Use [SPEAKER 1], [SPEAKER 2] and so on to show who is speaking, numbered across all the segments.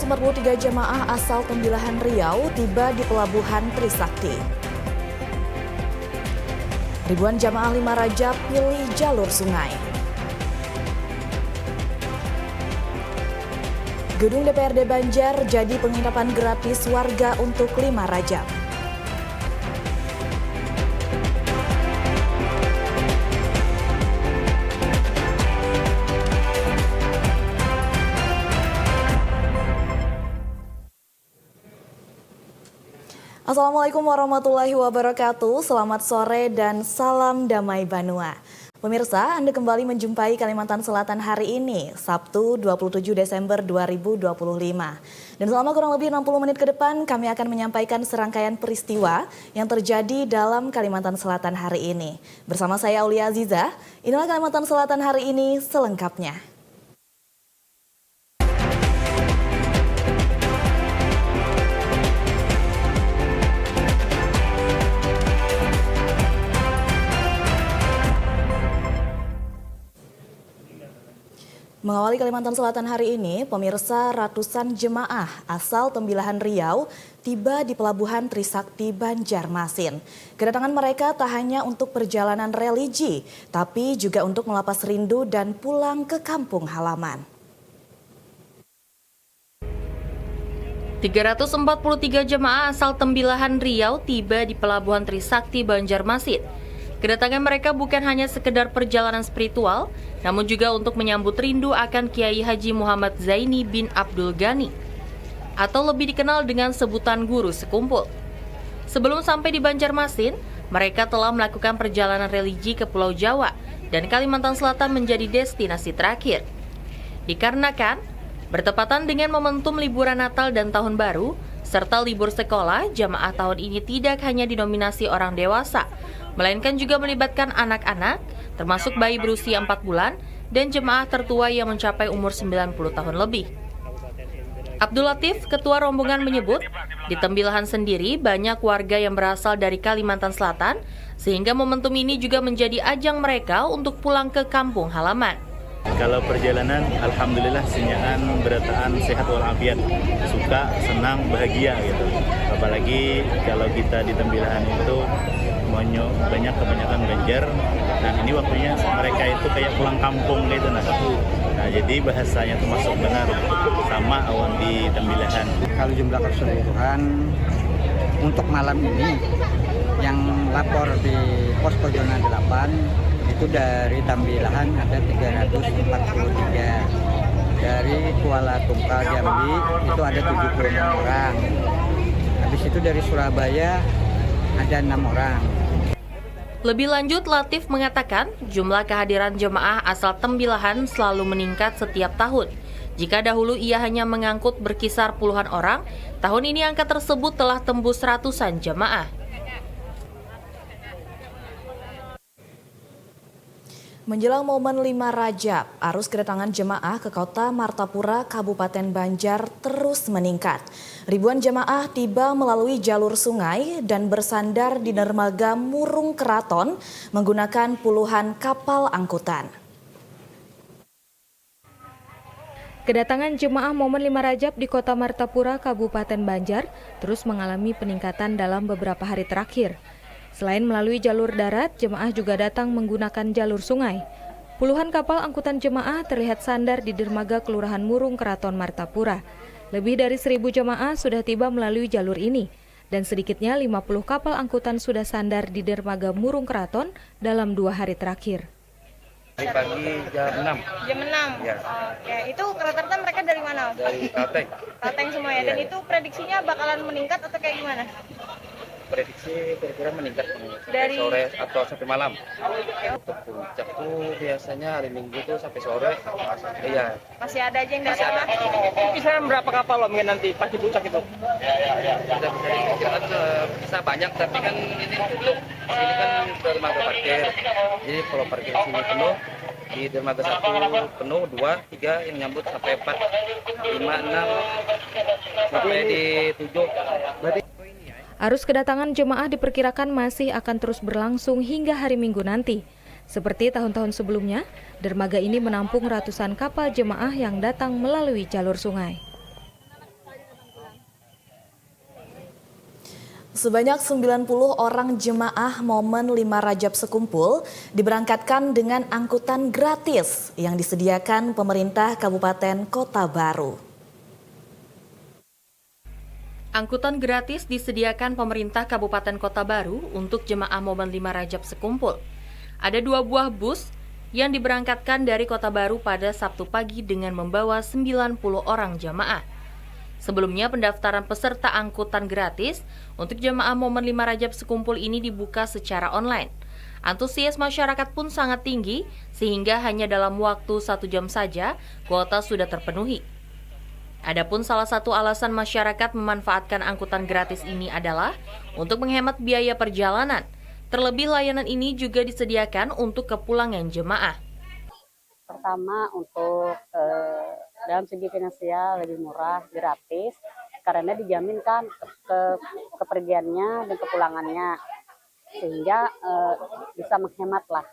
[SPEAKER 1] 343 jemaah asal Tembilahan Riau tiba di Pelabuhan Trisakti. Ribuan jamaah 5 Rajab pilih jalur sungai. Gedung DPRD Banjar jadi penginapan gratis warga untuk 5 Rajab. Assalamualaikum warahmatullahi wabarakatuh, selamat sore dan salam damai Banua. Pemirsa, Anda kembali menjumpai Kalimantan Selatan hari ini, Sabtu 27 Desember 2025. Dan selama kurang lebih 60 menit ke depan, kami akan menyampaikan serangkaian peristiwa yang terjadi dalam Kalimantan Selatan hari ini. Bersama saya Aulia Aziza, inilah Kalimantan Selatan hari ini selengkapnya. Mengawali Kalimantan Selatan hari ini, pemirsa, ratusan jemaah asal Tembilahan Riau tiba di Pelabuhan Trisakti Banjarmasin. Kedatangan mereka tak hanya untuk perjalanan religi, tapi juga untuk melepas rindu dan pulang ke kampung halaman.
[SPEAKER 2] 343 jemaah asal Tembilahan Riau tiba di Pelabuhan Trisakti Banjarmasin. Kedatangan mereka bukan hanya sekedar perjalanan spiritual, namun juga untuk menyambut rindu akan Kiai Haji Muhammad Zaini bin Abdul Ghani, atau lebih dikenal dengan sebutan Guru Sekumpul. Sebelum sampai di Banjarmasin, mereka telah melakukan perjalanan religi ke Pulau Jawa dan Kalimantan Selatan menjadi destinasi terakhir. Dikarenakan bertepatan dengan momentum liburan Natal dan Tahun Baru, serta libur sekolah, jamaah tahun ini tidak hanya didominasi orang dewasa, melainkan juga melibatkan anak-anak, termasuk bayi berusia 4 bulan, dan jemaah tertua yang mencapai umur 90 tahun lebih. Abdul Latif, ketua rombongan menyebut, di Tembilahan sendiri banyak warga yang berasal dari Kalimantan Selatan, sehingga momentum ini juga menjadi ajang mereka untuk pulang ke kampung halaman.
[SPEAKER 3] Kalau perjalanan, alhamdulillah sinyaan, berataan, sehat walafiat, suka, senang, bahagia gitu. Apalagi kalau kita di Tembilahan itu kebanyakan Banjar, dan ini waktunya mereka itu kayak pulang kampung gitu nah jadi bahasanya itu masuk benar sama awan di Tembilahan.
[SPEAKER 4] Kalau jumlah keseluruhan untuk malam ini yang lapor di Posko Zona 8 itu dari Tembilahan ada 343, dari Kuala Tungkal Jambi itu ada 76 orang, habis itu dari Surabaya ada 6 orang.
[SPEAKER 2] Lebih lanjut, Latif mengatakan jumlah kehadiran jemaah asal Tembilahan selalu meningkat setiap tahun. Jika dahulu ia hanya mengangkut berkisar puluhan orang, tahun ini angka tersebut telah tembus ratusan jemaah.
[SPEAKER 1] Menjelang momen 5 Rajab, arus kedatangan jemaah ke kota Martapura, Kabupaten Banjar terus meningkat. Ribuan jemaah tiba melalui jalur sungai dan bersandar di dermaga Murung Keraton menggunakan puluhan kapal angkutan.
[SPEAKER 5] Kedatangan jemaah momen 5 Rajab di kota Martapura, Kabupaten Banjar terus mengalami peningkatan dalam beberapa hari terakhir. Selain melalui jalur darat, jemaah juga datang menggunakan jalur sungai. Puluhan kapal angkutan jemaah terlihat sandar di dermaga Kelurahan Murung Keraton Martapura. Lebih dari 1.000 jemaah sudah tiba melalui jalur ini, dan sedikitnya 50 kapal angkutan sudah sandar di dermaga Murung Keraton dalam 2 hari terakhir.
[SPEAKER 6] Dari pagi jam 6.
[SPEAKER 7] Jam 6?
[SPEAKER 6] Ya.
[SPEAKER 7] Oke, itu rata-rata mereka dari mana?
[SPEAKER 6] Dari Kalteng.
[SPEAKER 7] Kalteng semua ya? Dan itu prediksinya bakalan meningkat atau kayak gimana?
[SPEAKER 6] Prediksi kira-kira meningkat sampai
[SPEAKER 7] Dari
[SPEAKER 6] sore atau sampai malam. Untuk puncak tuh biasanya hari Minggu tuh sampai sore. Iya.
[SPEAKER 7] Masih ada aja yang datang?
[SPEAKER 8] Kisaran berapa kapal loh mungkin nanti pasti puncak itu?
[SPEAKER 6] Kita bisa dikirakan bisa banyak, tapi kan ini tutup. Ini kan dermaga parkir. Jadi kalau parkir sini penuh, di dermaga 1 penuh, 2, 3 yang nyambut sampai 4, 5, 6 sampai di 7. Berarti
[SPEAKER 5] Arus kedatangan jemaah diperkirakan masih akan terus berlangsung hingga hari Minggu nanti. Seperti tahun-tahun sebelumnya, dermaga ini menampung ratusan kapal jemaah yang datang melalui jalur sungai.
[SPEAKER 1] Sebanyak 90 orang jemaah Momen 5 Rajab Sekumpul diberangkatkan dengan angkutan gratis yang disediakan pemerintah Kabupaten Kota Baru.
[SPEAKER 2] Angkutan gratis disediakan pemerintah Kabupaten Kota Baru untuk jemaah Momen 5 Rajab Sekumpul. Ada 2 buah bus yang diberangkatkan dari Kota Baru pada Sabtu pagi dengan membawa 90 orang jemaah. Sebelumnya pendaftaran peserta angkutan gratis untuk jemaah Momen 5 Rajab Sekumpul ini dibuka secara online. Antusias masyarakat pun sangat tinggi sehingga hanya dalam waktu 1 jam saja kuota sudah terpenuhi. Adapun salah satu alasan masyarakat memanfaatkan angkutan gratis ini adalah untuk menghemat biaya perjalanan. Terlebih layanan ini juga disediakan untuk kepulangan jemaah.
[SPEAKER 9] Pertama untuk dalam segi finansial lebih murah, gratis, karena dijamin kan kepergiannya dan kepulangannya, sehingga bisa menghemat lah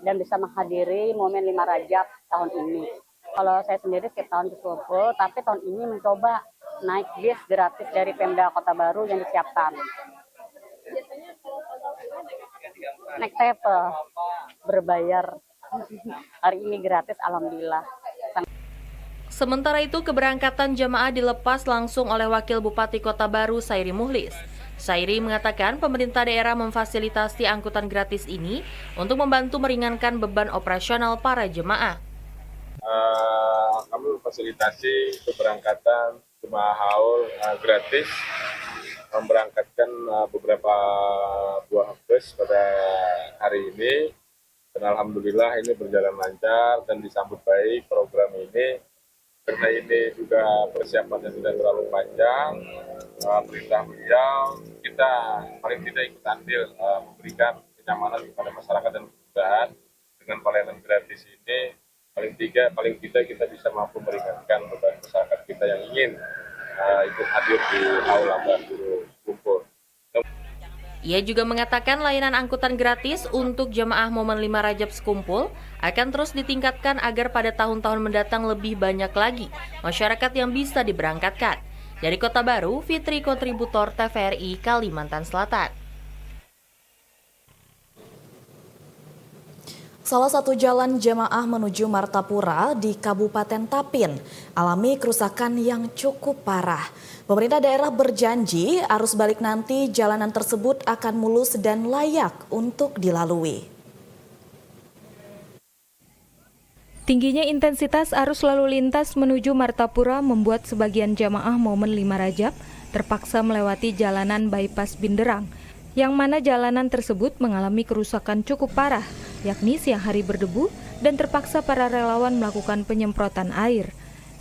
[SPEAKER 9] dan bisa menghadiri Momen 5 Rajab tahun ini. Kalau saya sendiri setiap tahun berkumpul, tapi tahun ini mencoba naik bis gratis dari Pemda Kota Baru yang disiapkan. Naik travel, berbayar. Hari ini gratis, alhamdulillah.
[SPEAKER 2] Sementara itu, keberangkatan jemaah dilepas langsung oleh Wakil Bupati Kota Baru, Sairi Muhlis. Sairi mengatakan pemerintah daerah memfasilitasi angkutan gratis ini untuk membantu meringankan beban operasional para jemaah.
[SPEAKER 10] Kami memfasilitasi keberangkatan jemaah haul gratis, memberangkatkan beberapa buah bus pada hari ini. Dan alhamdulillah ini berjalan lancar dan disambut baik program ini. Karena ini juga persiapannya sudah terlalu panjang, perintah beliau, kita paling tidak ikut andil memberikan kenyamanan kepada masyarakat dan perusahaan dengan pelayanan gratis ini. Paling tidak kita bisa mampu meringankan beban masyarakat kita yang ingin ikut hadir di haul Sekumpul.
[SPEAKER 2] Ia juga mengatakan layanan angkutan gratis untuk jemaah Momen 5 Rajab Sekumpul akan terus ditingkatkan agar pada tahun-tahun mendatang lebih banyak lagi masyarakat yang bisa diberangkatkan. Dari Kota Baru, Fitri, kontributor TVRI Kalimantan Selatan.
[SPEAKER 1] Salah satu jalan jemaah menuju Martapura di Kabupaten Tapin alami kerusakan yang cukup parah. Pemerintah daerah berjanji arus balik nanti jalanan tersebut akan mulus dan layak untuk dilalui.
[SPEAKER 5] Tingginya intensitas arus lalu lintas menuju Martapura membuat sebagian jamaah Momen 5 Rajab terpaksa melewati jalanan bypass Binderang, yang mana jalanan tersebut mengalami kerusakan cukup parah, yakni siang hari berdebu dan terpaksa para relawan melakukan penyemprotan air.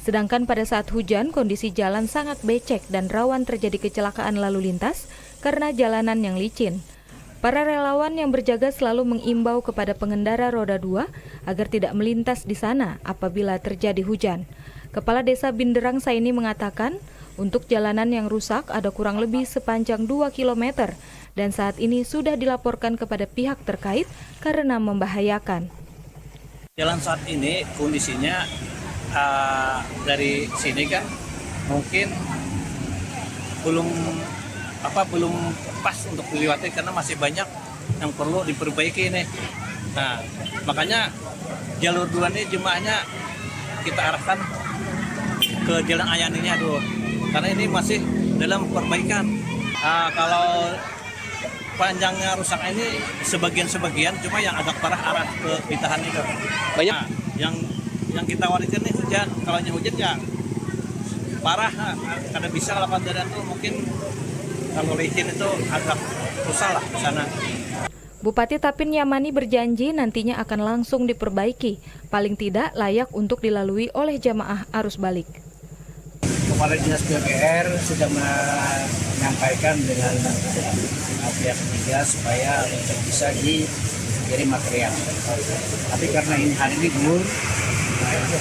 [SPEAKER 5] Sedangkan pada saat hujan, kondisi jalan sangat becek dan rawan terjadi kecelakaan lalu lintas karena jalanan yang licin. Para relawan yang berjaga selalu mengimbau kepada pengendara roda 2 agar tidak melintas di sana apabila terjadi hujan. Kepala Desa Binderang Saini mengatakan, untuk jalanan yang rusak ada kurang lebih sepanjang 2 km dan saat ini sudah dilaporkan kepada pihak terkait karena membahayakan.
[SPEAKER 11] Jalan saat ini kondisinya dari sini kan mungkin belum pas untuk dilewati karena masih banyak yang perlu diperbaiki nih. Nah, makanya jalur 2 ini jemaahnya kita arahkan ke Jalan Ayaninya dulu. Karena ini masih dalam perbaikan. Kalau panjangnya rusak ini sebagian-sebagian, cuma yang agak parah arah ke Pitahan itu. Banyak. Yang kita khawatirkan nih hujan. Kalau hujan ya parah, karena bisa lakukan jalan itu mungkin kalau licin itu agak susah lah di sana.
[SPEAKER 5] Bupati Tapin Yamani berjanji nantinya akan langsung diperbaiki, paling tidak layak untuk dilalui oleh jamaah arus balik.
[SPEAKER 11] Kepala Dinas PUPR sudah menyampaikan dengan pihak ketiga supaya bisa dikirim material. Tapi karena ini hari libur,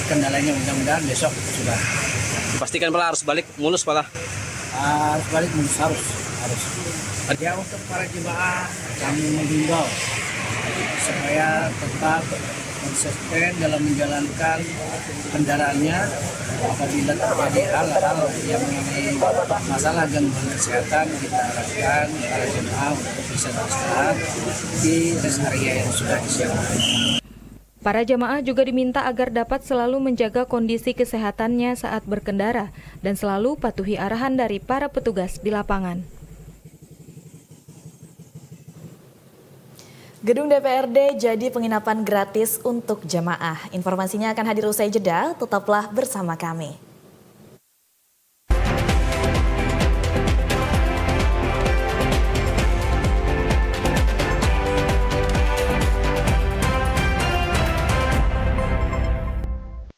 [SPEAKER 11] kendalanya mudah-mudahan besok sudah.
[SPEAKER 8] Dipastikan pala harus balik mulus pala.
[SPEAKER 11] Harus balik mulus harus. Ya, untuk para jemaah kami menghimbau supaya tetap konsisten dalam menjalankan kendaraannya apabila terjadi hal-hal yang mengenai masalah gangguan kesehatan. Kita harapkan para jemaah untuk bisa beristirahat di rest area yang sudah disiapkan.
[SPEAKER 5] Para jemaah juga diminta agar dapat selalu menjaga kondisi kesehatannya saat berkendara dan selalu patuhi arahan dari para petugas di lapangan.
[SPEAKER 1] Gedung DPRD jadi penginapan gratis untuk jemaah. Informasinya akan hadir usai jeda, tetaplah bersama kami.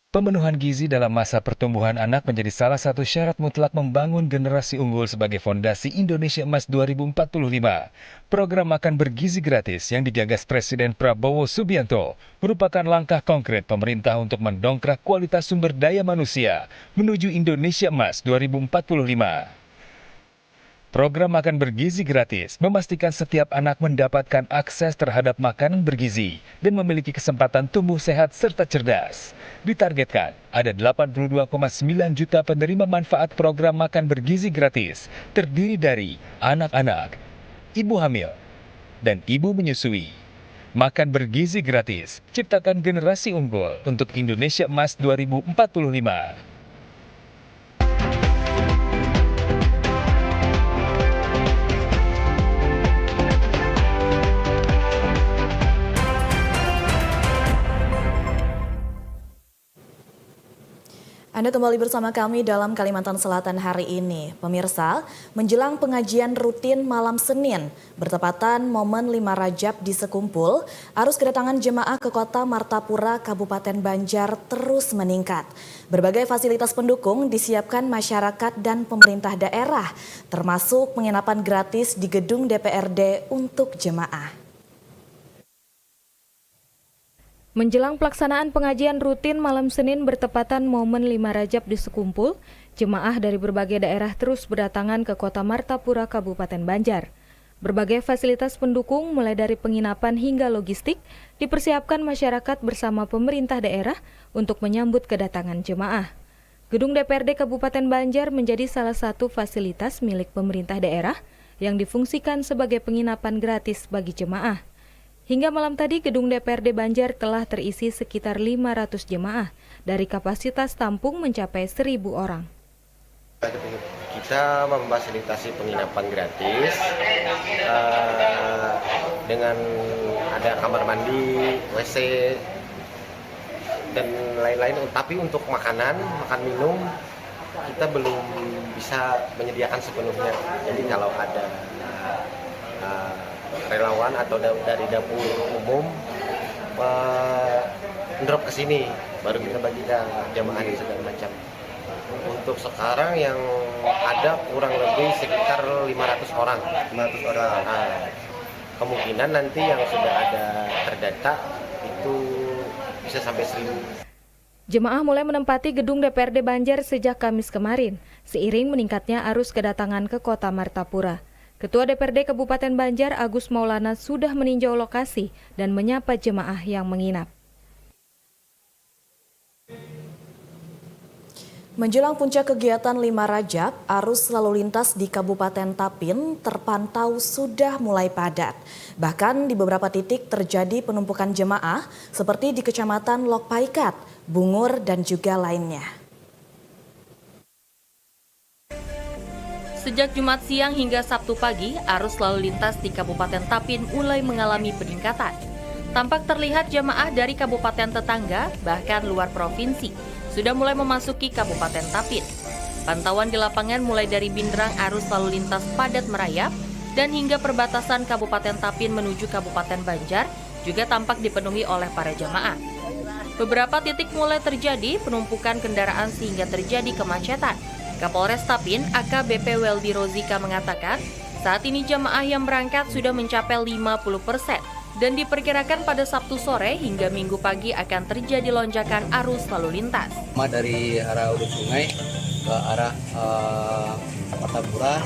[SPEAKER 12] Pemenuhan gizi dalam masa pertumbuhan anak menjadi salah satu syarat mutlak membangun generasi unggul sebagai fondasi Indonesia Emas 2045. Program makan bergizi gratis yang digagas Presiden Prabowo Subianto merupakan langkah konkret pemerintah untuk mendongkrak kualitas sumber daya manusia menuju Indonesia Emas 2045. Program makan bergizi gratis memastikan setiap anak mendapatkan akses terhadap makanan bergizi dan memiliki kesempatan tumbuh sehat serta cerdas. Ditargetkan ada 82,9 juta penerima manfaat program makan bergizi gratis, terdiri dari anak-anak, ibu hamil, dan ibu menyusui. Makan bergizi gratis, ciptakan generasi unggul untuk Indonesia Emas 2045.
[SPEAKER 1] Anda kembali bersama kami dalam Kalimantan Selatan hari ini. Pemirsa, menjelang pengajian rutin malam Senin, bertepatan momen 5 Rajab di Sekumpul, arus kedatangan jemaah ke kota Martapura, Kabupaten Banjar terus meningkat. Berbagai fasilitas pendukung disiapkan masyarakat dan pemerintah daerah, termasuk penginapan gratis di gedung DPRD untuk jemaah.
[SPEAKER 5] Menjelang pelaksanaan pengajian rutin malam Senin bertepatan momen 5 Rajab di Sekumpul, jemaah dari berbagai daerah terus berdatangan ke kota Martapura, Kabupaten Banjar. Berbagai fasilitas pendukung mulai dari penginapan hingga logistik dipersiapkan masyarakat bersama pemerintah daerah untuk menyambut kedatangan jemaah. Gedung DPRD Kabupaten Banjar menjadi salah satu fasilitas milik pemerintah daerah yang difungsikan sebagai penginapan gratis bagi jemaah. Hingga malam tadi, gedung DPRD Banjar telah terisi sekitar 500 jemaah dari kapasitas tampung mencapai 1.000 orang.
[SPEAKER 13] Kita memfasilitasi penginapan gratis dengan ada kamar mandi, WC, dan lain-lain. Tapi untuk makan minum, kita belum bisa menyediakan sepenuhnya. Jadi kalau ada relawan atau dari dapur umum drop ke sini, baru kita bagikan jamaah dan segala macam. Untuk sekarang yang ada kurang lebih sekitar 500 orang. Nah, kemungkinan nanti yang sudah ada terdata itu bisa sampai 1.000.
[SPEAKER 5] Jemaah mulai menempati gedung DPRD Banjar sejak Kamis kemarin, seiring meningkatnya arus kedatangan ke kota Martapura. Ketua DPRD Kabupaten Banjar Agus Maulana sudah meninjau lokasi dan menyapa jemaah yang menginap.
[SPEAKER 1] Menjelang puncak kegiatan 5 Rajab, arus lalu lintas di Kabupaten Tapin terpantau sudah mulai padat. Bahkan di beberapa titik terjadi penumpukan jemaah seperti di Kecamatan Lokpaikat, Bungur, dan juga lainnya.
[SPEAKER 2] Sejak Jumat siang hingga Sabtu pagi, arus lalu lintas di Kabupaten Tapin mulai mengalami peningkatan. Tampak terlihat jemaah dari kabupaten tetangga, bahkan luar provinsi, sudah mulai memasuki Kabupaten Tapin. Pantauan di lapangan mulai dari Bindrang arus lalu lintas padat merayap, dan hingga perbatasan Kabupaten Tapin menuju Kabupaten Banjar juga tampak dipenuhi oleh para jemaah. Beberapa titik mulai terjadi penumpukan kendaraan sehingga terjadi kemacetan. Kapolres Tapin, AKBP Weldy Rozika mengatakan, saat ini jemaah yang berangkat sudah mencapai 50% dan diperkirakan pada Sabtu sore hingga Minggu pagi akan terjadi lonjakan arus lalu lintas.
[SPEAKER 6] Dari arah Ulu Sungai ke arah Martapura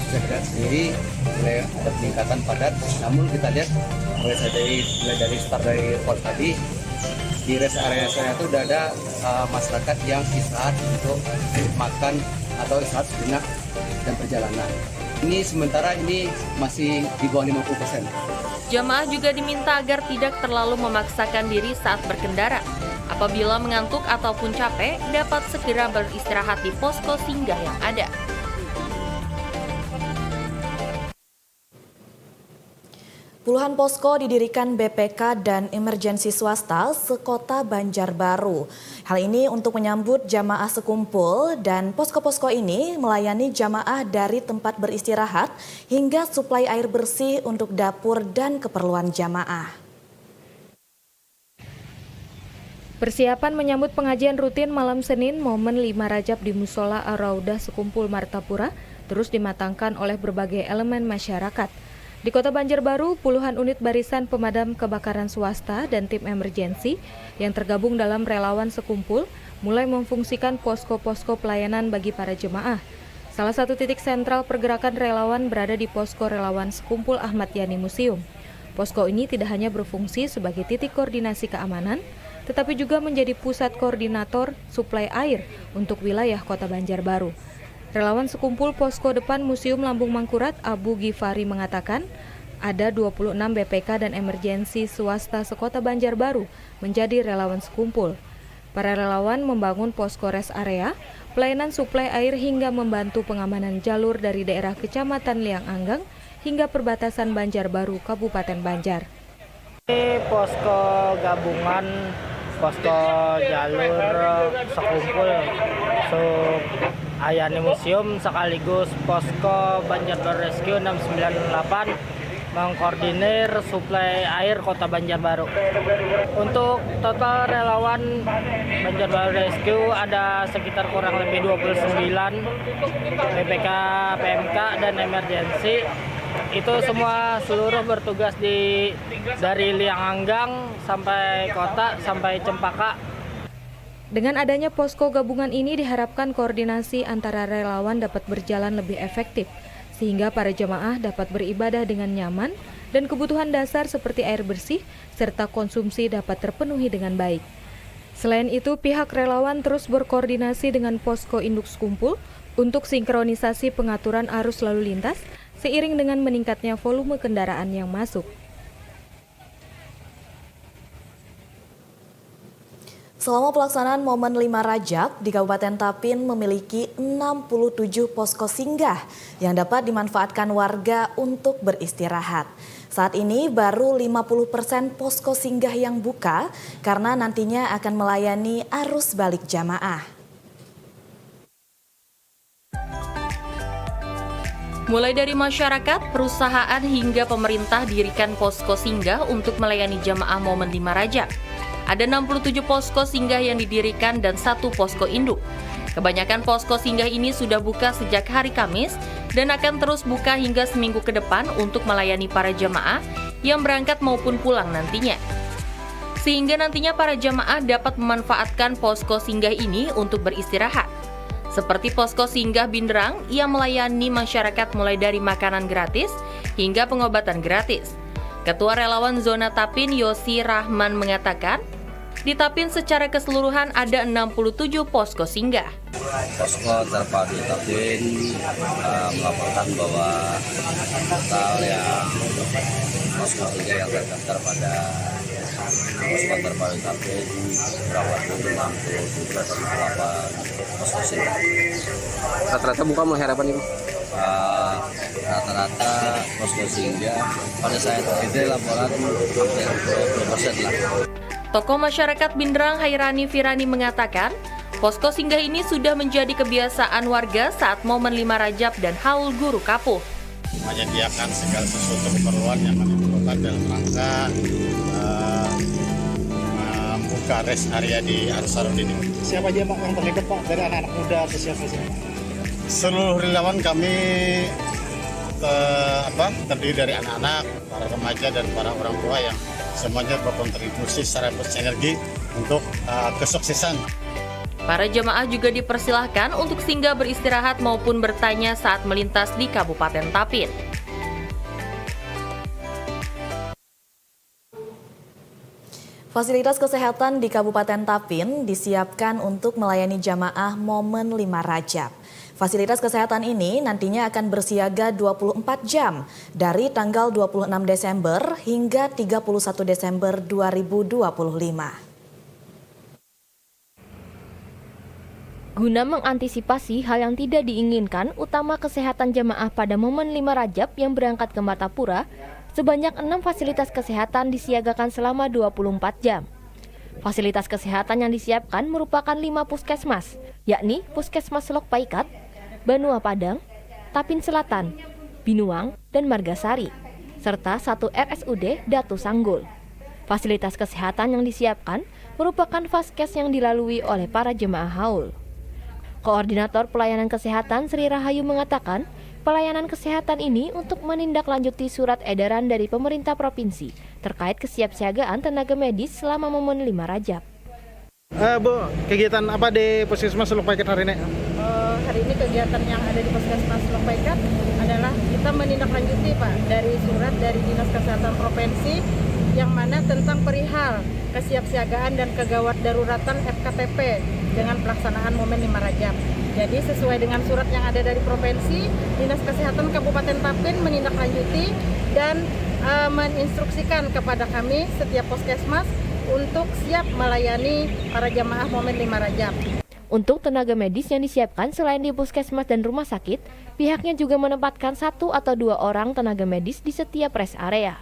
[SPEAKER 6] bisa dilihat sendiri mulai ada peningkatan padat. Namun kita lihat mulai dari start dari pos tadi di rest area saya itu udah ada masyarakat yang istirahat untuk makan atau istirahat sejenak dan perjalanan. Ini sementara ini masih di bawah 50%.
[SPEAKER 2] Jamaah juga diminta agar tidak terlalu memaksakan diri saat berkendara. Apabila mengantuk ataupun capek, dapat segera beristirahat di posko singgah yang ada.
[SPEAKER 1] Puluhan posko didirikan BPK dan emergensi swasta sekota Banjarbaru. Hal ini untuk menyambut jamaah sekumpul dan posko-posko ini melayani jamaah dari tempat beristirahat hingga suplai air bersih untuk dapur dan keperluan jamaah.
[SPEAKER 5] Persiapan menyambut pengajian rutin malam Senin momen 5 Rajab di Musola Ar-Raudah Sekumpul Martapura terus dimatangkan oleh berbagai elemen masyarakat. Di Kota Banjarbaru, puluhan unit barisan pemadam kebakaran swasta dan tim emergensi yang tergabung dalam relawan sekumpul mulai memfungsikan posko-posko pelayanan bagi para jemaah. Salah satu titik sentral pergerakan relawan berada di posko relawan sekumpul Ahmad Yani Museum. Posko ini tidak hanya berfungsi sebagai titik koordinasi keamanan, tetapi juga menjadi pusat koordinator suplai air untuk wilayah Kota Banjarbaru. Relawan sekumpul posko depan Museum Lambung Mangkurat Abu Ghifari mengatakan ada 26 BPK dan emergensi swasta sekota Banjarbaru menjadi relawan sekumpul. Para relawan membangun posko rest area, pelayanan suplai air hingga membantu pengamanan jalur dari daerah Kecamatan Liang Anggang hingga perbatasan Banjarbaru Kabupaten Banjar.
[SPEAKER 8] Ini posko gabungan, posko jalur sekumpul Ayani Museum sekaligus posko Banjarbaru Rescue 698 mengkoordinir suplai air Kota Banjarbaru. Untuk total relawan Banjarbaru Rescue ada sekitar kurang lebih 29 BPK, PMK dan emergensi. Itu semua seluruh bertugas dari Liang Anggang sampai kota sampai Cempaka.
[SPEAKER 5] Dengan adanya posko gabungan ini diharapkan koordinasi antara relawan dapat berjalan lebih efektif, sehingga para jemaah dapat beribadah dengan nyaman dan kebutuhan dasar seperti air bersih serta konsumsi dapat terpenuhi dengan baik. Selain itu, pihak relawan terus berkoordinasi dengan posko induk sekumpul untuk sinkronisasi pengaturan arus lalu lintas seiring dengan meningkatnya volume kendaraan yang masuk.
[SPEAKER 1] Selama pelaksanaan momen 5 Rajab, di Kabupaten Tapin memiliki 67 posko singgah yang dapat dimanfaatkan warga untuk beristirahat. Saat ini baru 50% posko singgah yang buka karena nantinya akan melayani arus balik jamaah.
[SPEAKER 2] Mulai dari masyarakat, perusahaan hingga pemerintah dirikan posko singgah untuk melayani jamaah momen 5 Rajab. Ada 67 posko singgah yang didirikan dan 1 posko induk. Kebanyakan posko singgah ini sudah buka sejak hari Kamis dan akan terus buka hingga seminggu ke depan untuk melayani para jamaah yang berangkat maupun pulang nantinya. Sehingga nantinya para jamaah dapat memanfaatkan posko singgah ini untuk beristirahat. Seperti posko singgah Binderang yang melayani masyarakat mulai dari makanan gratis hingga pengobatan gratis. Ketua Relawan Zona Tapin Yosi Rahman mengatakan, di Tapin secara keseluruhan ada 67 posko singgah.
[SPEAKER 6] Posko terpadu Tapin melaporkan bahwa total yang posko singgah yang terdaftar pada posko terpadu Tapin berapa 67 posko singgah. Rata-rata buka mulai harapan itu? Rata-rata posko singgah pada saat itu laporan hampir 20% lah.
[SPEAKER 2] Tokoh masyarakat Binderang Hairani Firani mengatakan, posko singgah ini sudah menjadi kebiasaan warga saat momen 5 Rajab dan haul guru kapuh.
[SPEAKER 3] Menyediakan segala sesuatu keperluan yang kami perlukan dalam rangka membuka rest area di Arus ini.
[SPEAKER 8] Siapa aja Pak yang terlibat Pak dari anak-anak muda atau siapa sih?
[SPEAKER 3] Seluruh relawan kami terdiri dari anak-anak, para remaja dan para orang tua yang semuanya berkontribusi secara energi untuk kesuksesan.
[SPEAKER 2] Para jemaah juga dipersilahkan untuk singgah beristirahat maupun bertanya saat melintas di Kabupaten Tapin.
[SPEAKER 1] Fasilitas kesehatan di Kabupaten Tapin disiapkan untuk melayani jamaah momen 5 Rajab. Fasilitas kesehatan ini nantinya akan bersiaga 24 jam dari tanggal 26 Desember hingga 31 Desember 2025.
[SPEAKER 5] Guna mengantisipasi hal yang tidak diinginkan, utama kesehatan jemaah pada momen 5 Rajab yang berangkat ke Martapura, sebanyak 6 fasilitas kesehatan disiagakan selama 24 jam. Fasilitas kesehatan yang disiapkan merupakan 5 puskesmas, yakni Puskesmas Lok Paikat, Banua Padang, Tapin Selatan, Binuang, dan Margasari, serta 1 RSUD Datu Sanggul. Fasilitas kesehatan yang disiapkan merupakan vaskes yang dilalui oleh para jemaah haul. Koordinator Pelayanan Kesehatan Sri Rahayu mengatakan, pelayanan kesehatan ini untuk menindaklanjuti surat edaran dari pemerintah provinsi terkait kesiapsiagaan tenaga medis selama momen 5 Rajab.
[SPEAKER 8] Bu, kegiatan apa di Puskesmas Lok Paikat hari ini?
[SPEAKER 7] Hari ini kegiatan yang ada di Puskesmas Lok Paikat adalah kita menindaklanjuti Pak dari surat dari Dinas Kesehatan Provinsi yang mana tentang perihal kesiapsiagaan dan kegawat daruratan FKTP dengan pelaksanaan momen 5 Rajab. Jadi sesuai dengan surat yang ada dari provinsi, Dinas Kesehatan Kabupaten Tapin menindaklanjuti dan menginstruksikan kepada kami setiap puskesmas untuk siap melayani para jamaah momen 5 Rajab.
[SPEAKER 5] Untuk tenaga medis yang disiapkan selain di puskesmas dan rumah sakit, pihaknya juga menempatkan 1 atau 2 orang tenaga medis di setiap rest area.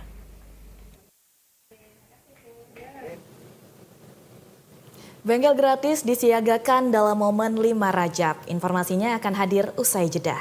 [SPEAKER 1] Bengkel gratis disiagakan dalam momen 5 Rajab. Informasinya akan hadir usai jeda.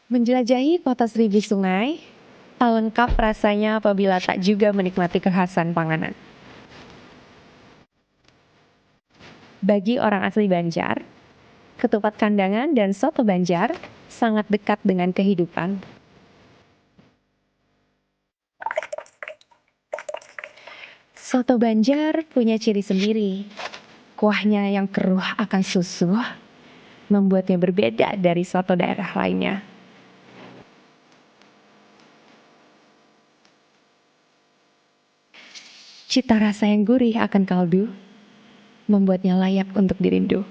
[SPEAKER 14] Menjelajahi kota seribu sungai, tak lengkap rasanya apabila tak juga menikmati kekhasan panganan. Bagi orang asli Banjar, ketupat kandangan dan soto Banjar sangat dekat dengan kehidupan. Soto Banjar punya ciri sendiri. Kuahnya yang keruh akan susu membuatnya berbeda dari soto daerah lainnya. Cita rasa yang gurih akan kaldu membuatnya layak untuk dirindu.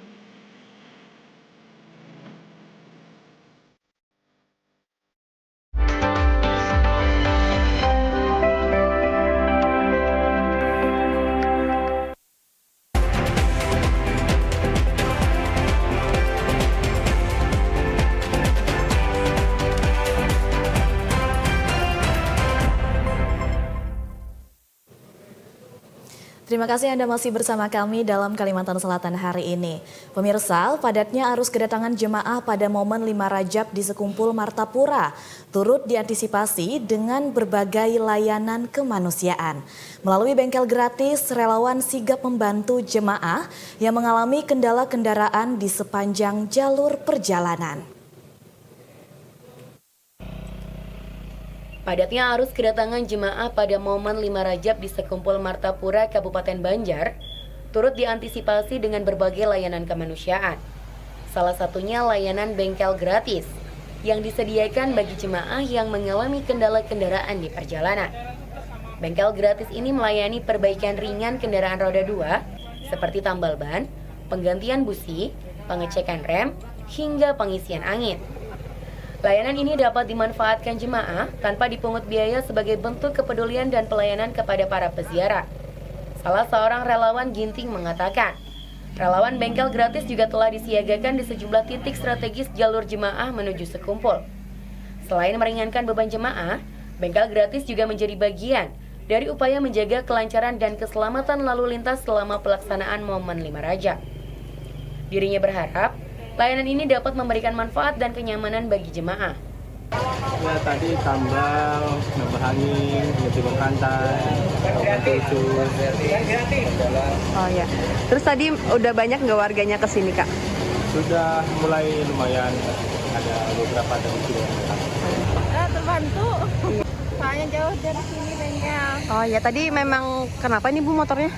[SPEAKER 1] Terima kasih Anda masih bersama kami dalam Kalimantan Selatan hari ini. Pemirsa, padatnya arus kedatangan jemaah pada momen 5 Rajab di Sekumpul Martapura turut diantisipasi dengan berbagai layanan kemanusiaan. Melalui bengkel gratis, relawan sigap membantu jemaah yang mengalami kendala kendaraan di sepanjang jalur perjalanan.
[SPEAKER 2] Padatnya arus kedatangan jemaah pada momen 5 Rajab di Sekumpul Martapura, Kabupaten Banjar, turut diantisipasi dengan berbagai layanan kemanusiaan. Salah satunya layanan bengkel gratis yang disediakan bagi jemaah yang mengalami kendala kendaraan di perjalanan. Bengkel gratis ini melayani perbaikan ringan kendaraan roda 2, seperti tambal ban, penggantian busi, pengecekan rem, hingga pengisian angin. Layanan ini dapat dimanfaatkan jemaah tanpa dipungut biaya sebagai bentuk kepedulian dan pelayanan kepada para peziarah. Salah seorang relawan Ginting mengatakan, relawan bengkel gratis juga telah disiagakan di sejumlah titik strategis jalur jemaah menuju Sekumpul. Selain meringankan beban jemaah, bengkel gratis juga menjadi bagian dari upaya menjaga kelancaran dan keselamatan lalu lintas selama pelaksanaan momen 5 Rajab. Dirinya berharap layanan ini dapat memberikan manfaat dan kenyamanan bagi jemaah.
[SPEAKER 8] Ya tadi tambal, nambah angin, ngetibang rantai, bantu ucus.
[SPEAKER 15] Oh ya. Terus tadi udah banyak nggak warganya ke sini, Kak?
[SPEAKER 8] Sudah mulai lumayan, ada beberapa dari sini.
[SPEAKER 7] Terbantu. Soalnya jauh dari sini bengkel.
[SPEAKER 15] Oh ya, tadi memang kenapa ini Bu motornya?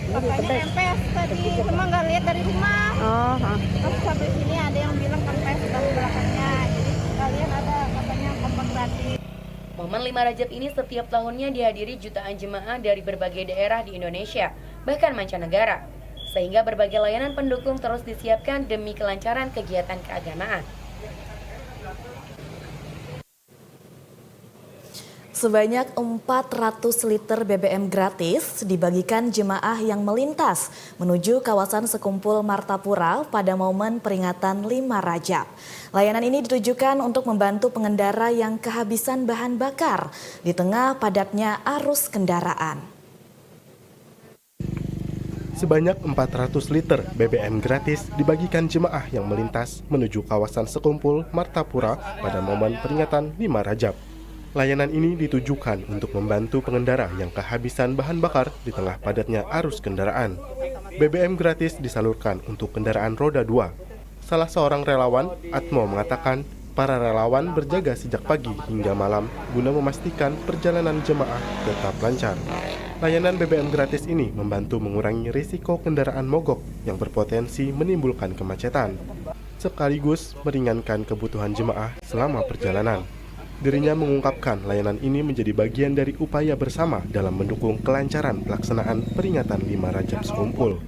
[SPEAKER 7] Bapaknya kempes tadi, cuma nggak lihat dari rumah.
[SPEAKER 15] Oh,
[SPEAKER 7] Pas sampai sini ada yang bilang kempes di belakangnya. Jadi kalian ada katanya kompak gratis.
[SPEAKER 2] Momen 5 Rajab ini setiap tahunnya dihadiri jutaan jemaah dari berbagai daerah di Indonesia, bahkan mancanegara. Sehingga berbagai layanan pendukung terus disiapkan demi kelancaran kegiatan keagamaan.
[SPEAKER 1] Sebanyak 400 liter BBM gratis dibagikan jemaah yang melintas menuju kawasan Sekumpul Martapura pada momen peringatan 5 Rajab. Layanan ini ditujukan untuk membantu pengendara yang kehabisan bahan bakar di tengah padatnya arus kendaraan.
[SPEAKER 16] Sebanyak 400 liter BBM gratis dibagikan jemaah yang melintas menuju kawasan Sekumpul Martapura pada momen peringatan 5 Rajab. Layanan ini ditujukan untuk membantu pengendara yang kehabisan bahan bakar di tengah padatnya arus kendaraan. BBM gratis disalurkan untuk kendaraan roda 2. Salah seorang relawan, Atmo, mengatakan para relawan berjaga sejak pagi hingga malam guna memastikan perjalanan jemaah tetap lancar. Layanan BBM gratis ini membantu mengurangi risiko kendaraan mogok yang berpotensi menimbulkan kemacetan, sekaligus meringankan kebutuhan jemaah selama perjalanan. Dirinya mengungkapkan layanan ini menjadi bagian dari upaya bersama dalam mendukung kelancaran pelaksanaan peringatan 5 Rajab Sekumpul.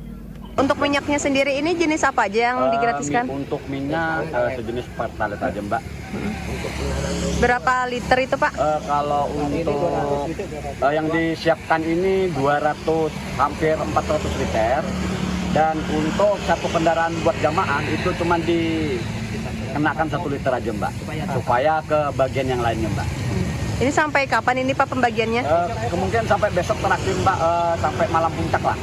[SPEAKER 15] Untuk minyaknya sendiri ini jenis apa aja yang digratiskan?
[SPEAKER 17] Untuk minyak sejenis pertalite aja, Mbak.
[SPEAKER 15] Berapa liter itu, Pak?
[SPEAKER 17] Kalau untuk yang disiapkan ini 200 hampir 400 liter. Dan untuk satu kendaraan buat jamaah itu cuma dikenakan 1 liter aja, Mbak. Supaya ke bagian yang lainnya, Mbak.
[SPEAKER 15] Ini sampai kapan ini, Pak, pembagiannya?
[SPEAKER 17] Kemungkinan sampai besok terakhir, Mbak, sampai malam puncak lah.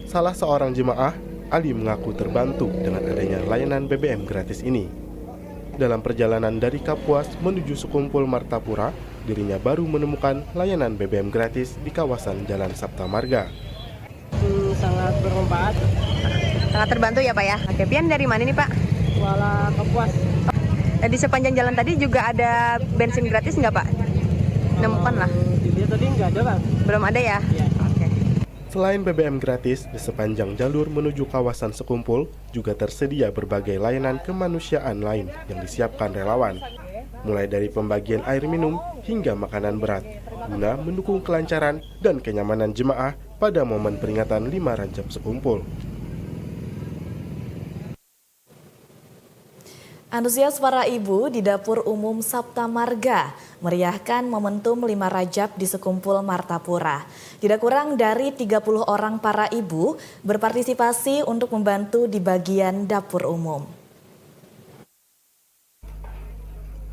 [SPEAKER 16] Salah seorang jemaah, Ali, mengaku terbantu dengan adanya layanan BBM gratis ini. Dalam perjalanan dari Kapuas menuju Sekumpul Martapura, dirinya baru menemukan layanan BBM gratis di kawasan Jalan Sapta Marga.
[SPEAKER 7] Sangat bermanfaat.
[SPEAKER 15] Sangat terbantu ya, Pak ya. Oke, Pian dari mana nih, Pak?
[SPEAKER 7] Kuala Kapuas.
[SPEAKER 15] Di sepanjang jalan tadi juga ada bensin gratis nggak, Pak? Nemukan lah.
[SPEAKER 7] Dia tadi nggak ada, Bang.
[SPEAKER 15] Belum ada ya?
[SPEAKER 7] Iya.
[SPEAKER 16] Selain BBM gratis, di sepanjang jalur menuju kawasan Sekumpul juga tersedia berbagai layanan kemanusiaan lain yang disiapkan relawan, mulai dari pembagian air minum hingga makanan berat, guna mendukung kelancaran dan kenyamanan jemaah pada momen peringatan 5 Rajab Sekumpul.
[SPEAKER 1] Antusias para ibu di Dapur Umum Sapta Marga meriahkan momentum 5 Rajab di Sekumpul Martapura. Tidak kurang dari 30 orang para ibu berpartisipasi untuk membantu di bagian dapur umum.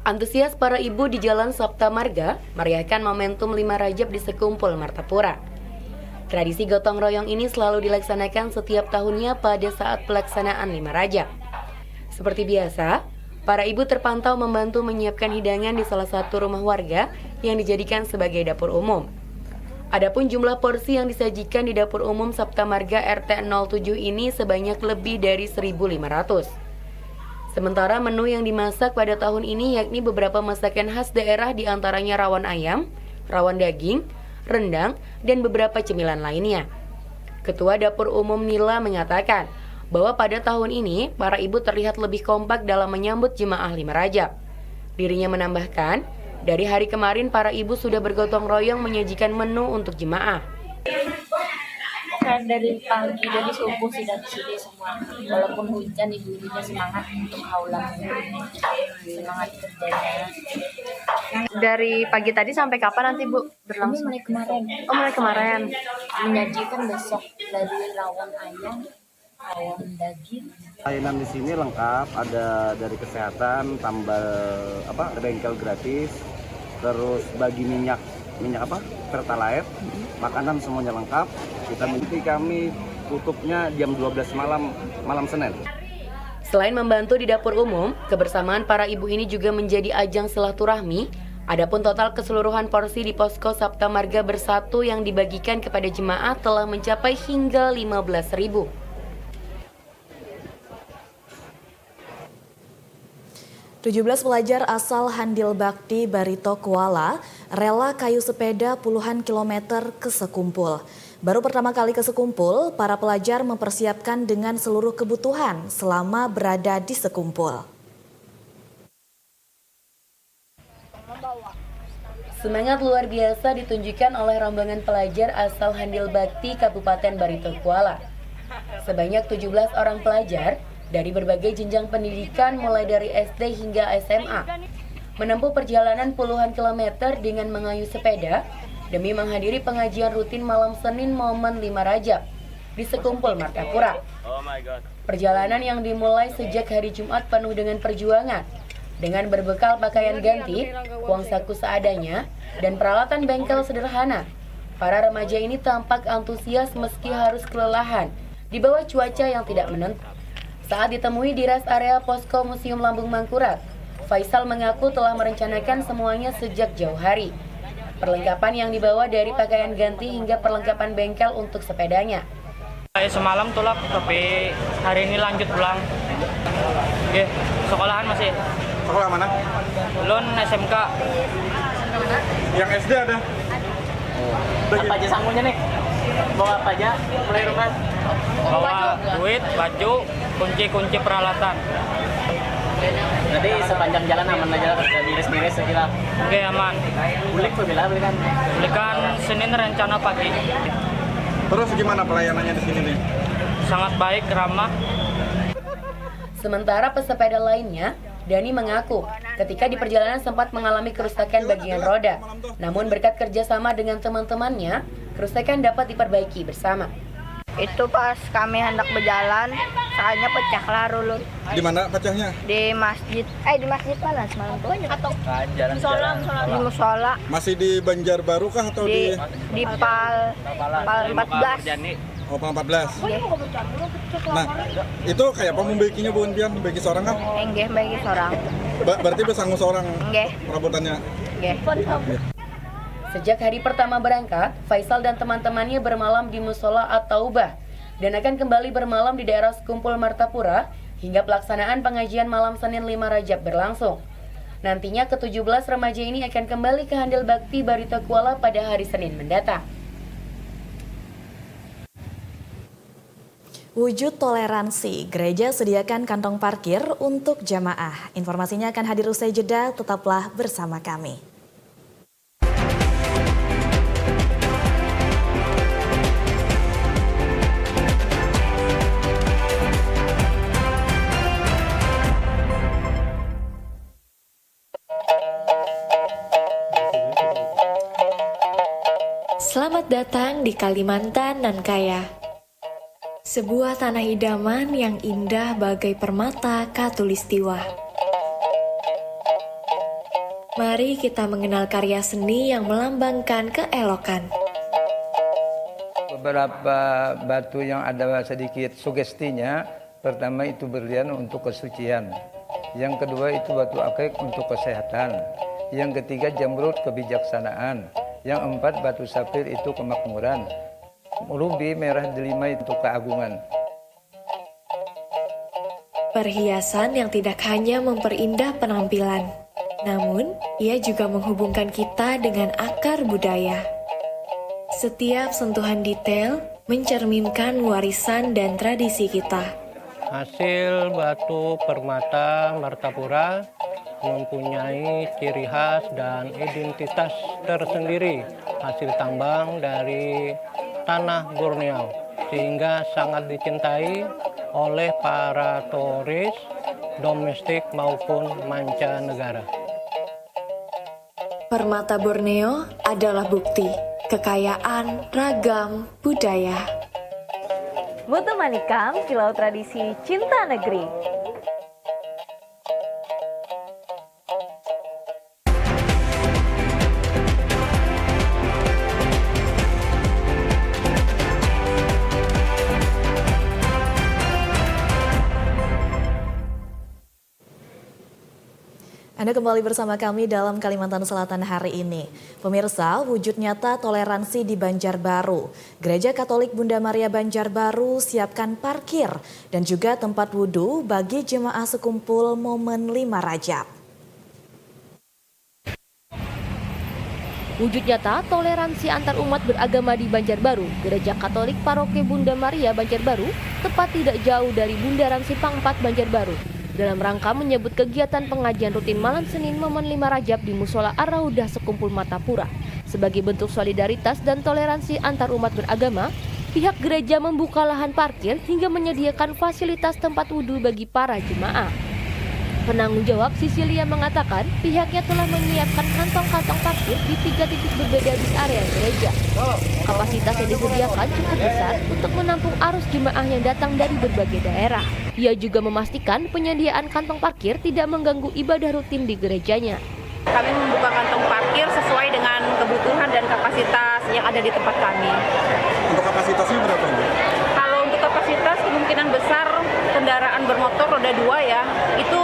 [SPEAKER 2] Antusias para ibu di Jalan Sapta Marga meriahkan momentum 5 Rajab di Sekumpul Martapura. Tradisi gotong royong ini selalu dilaksanakan setiap tahunnya pada saat pelaksanaan 5 Rajab. Seperti biasa, para ibu terpantau membantu menyiapkan hidangan di salah satu rumah warga yang dijadikan sebagai dapur umum. Adapun jumlah porsi yang disajikan di dapur umum Sapta Marga RT 07 ini sebanyak lebih dari 1.500. Sementara menu yang dimasak pada tahun ini yakni beberapa masakan khas daerah di antaranya rawon ayam, rawon daging, rendang, dan beberapa cemilan lainnya. Ketua Dapur Umum Nila mengatakan bahwa pada tahun ini para ibu terlihat lebih kompak dalam menyambut jemaah 5 Rajab. Dirinya menambahkan, dari hari kemarin para ibu sudah bergotong royong menyajikan menu untuk jemaah.
[SPEAKER 18] Dari pagi, dari subuh sudah di sini semua. Walaupun hujan, ibu-ibunya semangat untuk haulan, semangat kerjanya.
[SPEAKER 15] Dari pagi tadi sampai kapan nanti, Bu, berlangsung?
[SPEAKER 18] Mulai kemarin.
[SPEAKER 15] Oh, mulai kemarin.
[SPEAKER 18] Menyajikan besok dari rawon ayam, rawon daging.
[SPEAKER 17] Layanan di sini lengkap, ada dari kesehatan, tambal bengkel gratis, terus bagi minyak pertalite, makanan semuanya lengkap. Kami tutupnya jam 12 malam Senin.
[SPEAKER 19] Selain membantu di dapur umum, kebersamaan para ibu ini juga menjadi ajang silaturahmi. Adapun total keseluruhan porsi di Posko Sabta Marga Bersatu yang dibagikan kepada jemaah telah mencapai hingga 15.000.
[SPEAKER 1] Tujuh 17 pelajar asal Handil Bakti Barito Kuala rela kayu sepeda puluhan kilometer ke Sekumpul. Baru pertama kali ke Sekumpul, para pelajar mempersiapkan dengan seluruh kebutuhan selama berada di Sekumpul.
[SPEAKER 19] Semangat luar biasa ditunjukkan oleh rombongan pelajar asal Handil Bakti Kabupaten Barito Kuala. Sebanyak 17 orang pelajar dari berbagai jenjang pendidikan mulai dari SD hingga SMA menempuh perjalanan puluhan kilometer dengan mengayuh sepeda demi menghadiri pengajian rutin malam Senin Momen 5 Rajab di Sekumpul Martapura. Perjalanan yang dimulai sejak hari Jumat penuh dengan perjuangan. Dengan berbekal pakaian ganti, uang saku seadanya, dan peralatan bengkel sederhana, para remaja ini tampak antusias meski harus kelelahan di bawah cuaca yang tidak menentu. Saat ditemui di rest area Posko Museum Lambung Mangkurat, Faisal mengaku telah merencanakan semuanya sejak jauh hari. Perlengkapan yang dibawa dari pakaian ganti hingga perlengkapan bengkel untuk sepedanya.
[SPEAKER 20] Semalam tulak, tapi hari ini lanjut pulang. Oke, sekolahan masih.
[SPEAKER 21] Sekolah mana?
[SPEAKER 20] Belum SMK.
[SPEAKER 21] Yang SD ada?
[SPEAKER 20] Apa aja sangunya nih? Bawa apa aja? Mulai rumah. Bawa duit, baju, kunci-kunci peralatan.
[SPEAKER 22] Jadi sepanjang jalan aman aja, miris-miris sekitar.
[SPEAKER 20] Oke, aman. Belikan Senin rencana pagi.
[SPEAKER 21] Terus gimana pelayanannya di sini nih?
[SPEAKER 20] Sangat baik, ramah.
[SPEAKER 19] Sementara pesepeda lainnya, Dani mengaku ketika di perjalanan sempat mengalami kerusakan bagian roda. Namun berkat kerjasama dengan teman-temannya, kerusakan dapat diperbaiki bersama.
[SPEAKER 23] Itu pas kami hendak berjalan, sakanya pecah lah rulut.
[SPEAKER 21] Di mana pecahnya?
[SPEAKER 23] Di masjid. Di masjid mana semalam tuh? Atau di musola.
[SPEAKER 21] Masih di Banjarbaru kah atau di
[SPEAKER 23] Pal 14.
[SPEAKER 21] Oh, Pal 14. Nah, itu kayak apa membaikinya Bu Unpian? Membaiki seorang kah?
[SPEAKER 23] Enggak, membaiki seorang.
[SPEAKER 21] Berarti bersanggup seorang perabotannya?
[SPEAKER 23] Enggak.
[SPEAKER 19] Sejak hari pertama berangkat, Faisal dan teman-temannya bermalam di Musola At-Taubah dan akan kembali bermalam di daerah Sekumpul Martapura hingga pelaksanaan pengajian malam Senin 5 Rajab berlangsung. Nantinya ke-17 remaja ini akan kembali ke Handil Bakti Barito Kuala pada hari Senin mendatang.
[SPEAKER 1] Wujud toleransi, gereja sediakan kantong parkir untuk jamaah. Informasinya akan hadir usai jeda, tetaplah bersama kami.
[SPEAKER 24] Selamat datang di Kalimantan nan kaya. Sebuah tanah idaman yang indah bagai permata Katulistiwa. Mari kita mengenal karya seni yang melambangkan keelokan.
[SPEAKER 25] Beberapa batu yang ada sedikit sugestinya, pertama itu berlian untuk kesucian. Yang kedua itu batu akik untuk kesehatan. Yang ketiga jamrud kebijaksanaan. Yang empat batu safir itu kemakmuran. Rubi merah delima itu keagungan.
[SPEAKER 24] Perhiasan yang tidak hanya memperindah penampilan, namun ia juga menghubungkan kita dengan akar budaya. Setiap sentuhan detail mencerminkan warisan dan tradisi kita.
[SPEAKER 20] Hasil batu permata Martapura mempunyai ciri khas dan identitas tersendiri, hasil tambang dari tanah Borneo, sehingga sangat dicintai oleh para turis domestik maupun mancanegara.
[SPEAKER 24] Permata Borneo adalah bukti kekayaan ragam budaya.
[SPEAKER 15] Mutu Manikam, Kilau Tradisi Cinta Negeri.
[SPEAKER 1] Anda kembali bersama kami dalam Kalimantan Selatan hari ini. Pemirsa, wujud nyata toleransi di Banjarbaru. Gereja Katolik Bunda Maria Banjarbaru siapkan parkir dan juga tempat wudhu bagi jemaah sekumpul momen 5 Rajab.
[SPEAKER 5] Wujud nyata toleransi antar umat beragama di Banjarbaru, Gereja Katolik Paroke Bunda Maria Banjarbaru tepat tidak jauh dari Bundaran Simpang 4 Banjarbaru. Dalam rangka menyebut kegiatan pengajian rutin malam Senin momen 5 Rajab di Musola Ar-Raudah Sekumpul Martapura. Sebagai bentuk solidaritas dan toleransi antar umat beragama, pihak gereja membuka lahan parkir hingga menyediakan fasilitas tempat wudhu bagi para jemaah. Penanggung jawab Sisilia mengatakan pihaknya telah menyiapkan kantong-kantong parkir di 3 titik berbeda di area gereja. Kapasitas yang disediakan cukup besar untuk menampung arus jemaah yang datang dari berbagai daerah. Ia juga memastikan penyediaan kantong parkir tidak mengganggu ibadah rutin di gerejanya.
[SPEAKER 4] Kami membuka kantong parkir sesuai dengan kebutuhan dan kapasitas yang ada di tempat kami.
[SPEAKER 21] Untuk kapasitasnya berapa?
[SPEAKER 4] Kalau untuk kapasitas kemungkinan besar kendaraan bermotor roda 2 ya, itu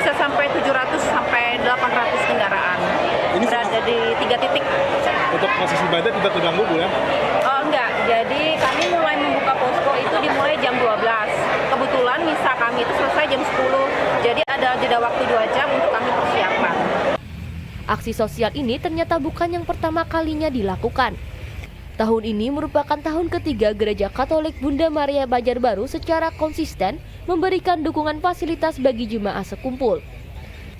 [SPEAKER 4] bisa sampai 700 sampai 800 kendaraan. Ini berada di 3 titik.
[SPEAKER 21] Untuk proses ibadah tidak terganggu, Bu ya?
[SPEAKER 4] Oh enggak, jadi kami mulai membuka posko itu dimulai jam 12. Kebetulan misa kami itu selesai jam 10. Jadi ada jeda waktu 2 jam untuk kami persiapan.
[SPEAKER 5] Aksi sosial ini ternyata bukan yang pertama kalinya dilakukan. Tahun ini merupakan tahun ketiga Gereja Katolik Bunda Maria Banjarbaru secara konsisten memberikan dukungan fasilitas bagi jemaah sekumpul.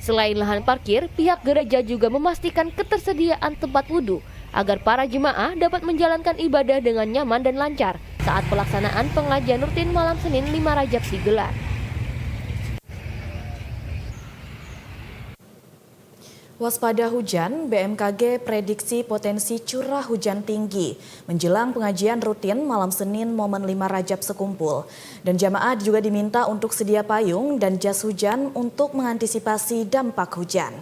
[SPEAKER 5] Selain lahan parkir, pihak gereja juga memastikan ketersediaan tempat wudhu agar para jemaah dapat menjalankan ibadah dengan nyaman dan lancar saat pelaksanaan pengajian rutin malam Senin 5 Rajab digelar.
[SPEAKER 1] Waspada hujan, BMKG prediksi potensi curah hujan tinggi menjelang pengajian rutin malam Senin momen 5 Rajab sekumpul. Dan jamaah juga diminta untuk sedia payung dan jas hujan untuk mengantisipasi dampak hujan.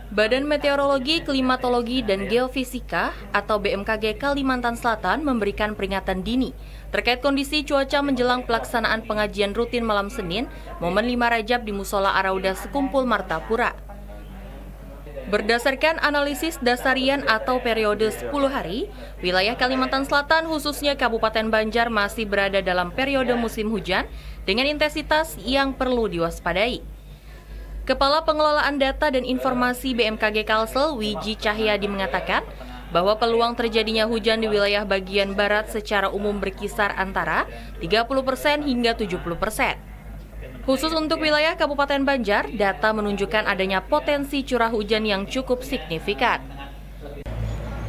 [SPEAKER 2] Badan Meteorologi, Klimatologi, dan Geofisika atau BMKG Kalimantan Selatan memberikan peringatan dini terkait kondisi cuaca menjelang pelaksanaan pengajian rutin malam Senin momen 5 Rajab di Musola Ar-Raudah Sekumpul Martapura. Berdasarkan analisis dasarian atau periode 10 hari, wilayah Kalimantan Selatan khususnya Kabupaten Banjar masih berada dalam periode musim hujan dengan intensitas yang perlu diwaspadai. Kepala Pengelolaan Data dan Informasi BMKG Kalsel, Wiji Cahyadi mengatakan bahwa peluang terjadinya hujan di wilayah bagian barat secara umum berkisar antara 30% hingga 70%. Khusus untuk wilayah Kabupaten Banjar, data menunjukkan adanya potensi curah hujan yang cukup signifikan.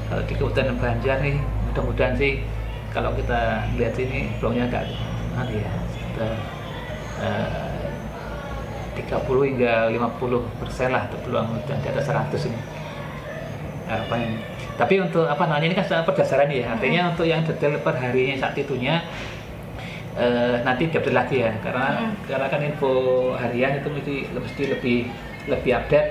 [SPEAKER 9] Kalau di Kabupaten Banjar nih, mudah-mudahan sih kalau kita lihat ini peluangnya agak sekitar 30 hingga 50% lah peluang hujan, di atas 100 ini. Tapi untuk ini kan berdasarkan ya, artinya untuk yang detail per harinya saat itunya nanti diupdate lagi ya, karena kan info harian itu mesti lebih update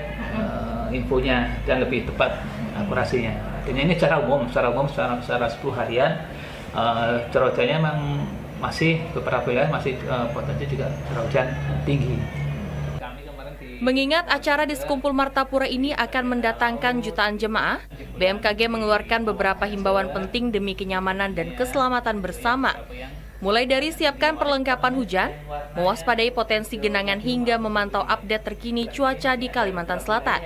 [SPEAKER 9] infonya dan lebih tepat akurasinya. Artinya ini secara umum 10 harian curah hujannya memang masih beberapa wilayah masih potensi juga curah hujan tinggi.
[SPEAKER 2] Mengingat acara di Sekumpul Martapura ini akan mendatangkan jutaan jemaah, BMKG mengeluarkan beberapa himbauan penting demi kenyamanan dan keselamatan bersama. Mulai dari siapkan perlengkapan hujan, mewaspadai potensi genangan hingga memantau update terkini cuaca di Kalimantan Selatan.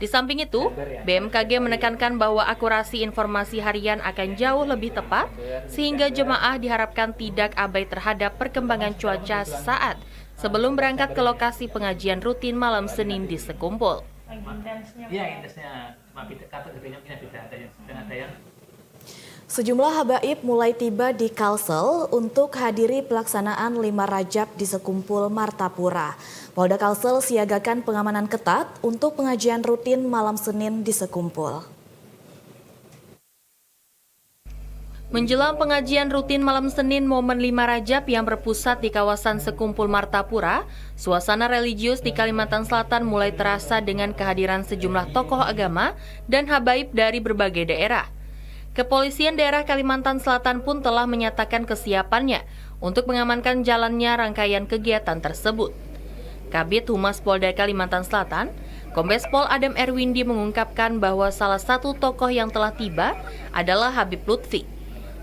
[SPEAKER 2] Di samping itu, BMKG menekankan bahwa akurasi informasi harian akan jauh lebih tepat, sehingga jemaah diharapkan tidak abai terhadap perkembangan cuaca sesaat sebelum berangkat ke lokasi pengajian rutin malam Senin di Sekumpul.
[SPEAKER 1] Sejumlah habaib mulai tiba di Kalsel untuk hadiri pelaksanaan 5 Rajab di Sekumpul Martapura. Polda Kalsel siagakan pengamanan ketat untuk pengajian rutin malam Senin di Sekumpul.
[SPEAKER 2] Menjelang pengajian rutin malam Senin momen 5 Rajab yang berpusat di kawasan Sekumpul Martapura, suasana religius di Kalimantan Selatan mulai terasa dengan kehadiran sejumlah tokoh agama dan habaib dari berbagai daerah. Kepolisian daerah Kalimantan Selatan pun telah menyatakan kesiapannya untuk mengamankan jalannya rangkaian kegiatan tersebut. Kabid Humas Polda Kalimantan Selatan, Kombes Pol Adam Erwindi mengungkapkan bahwa salah satu tokoh yang telah tiba adalah Habib Lutfi.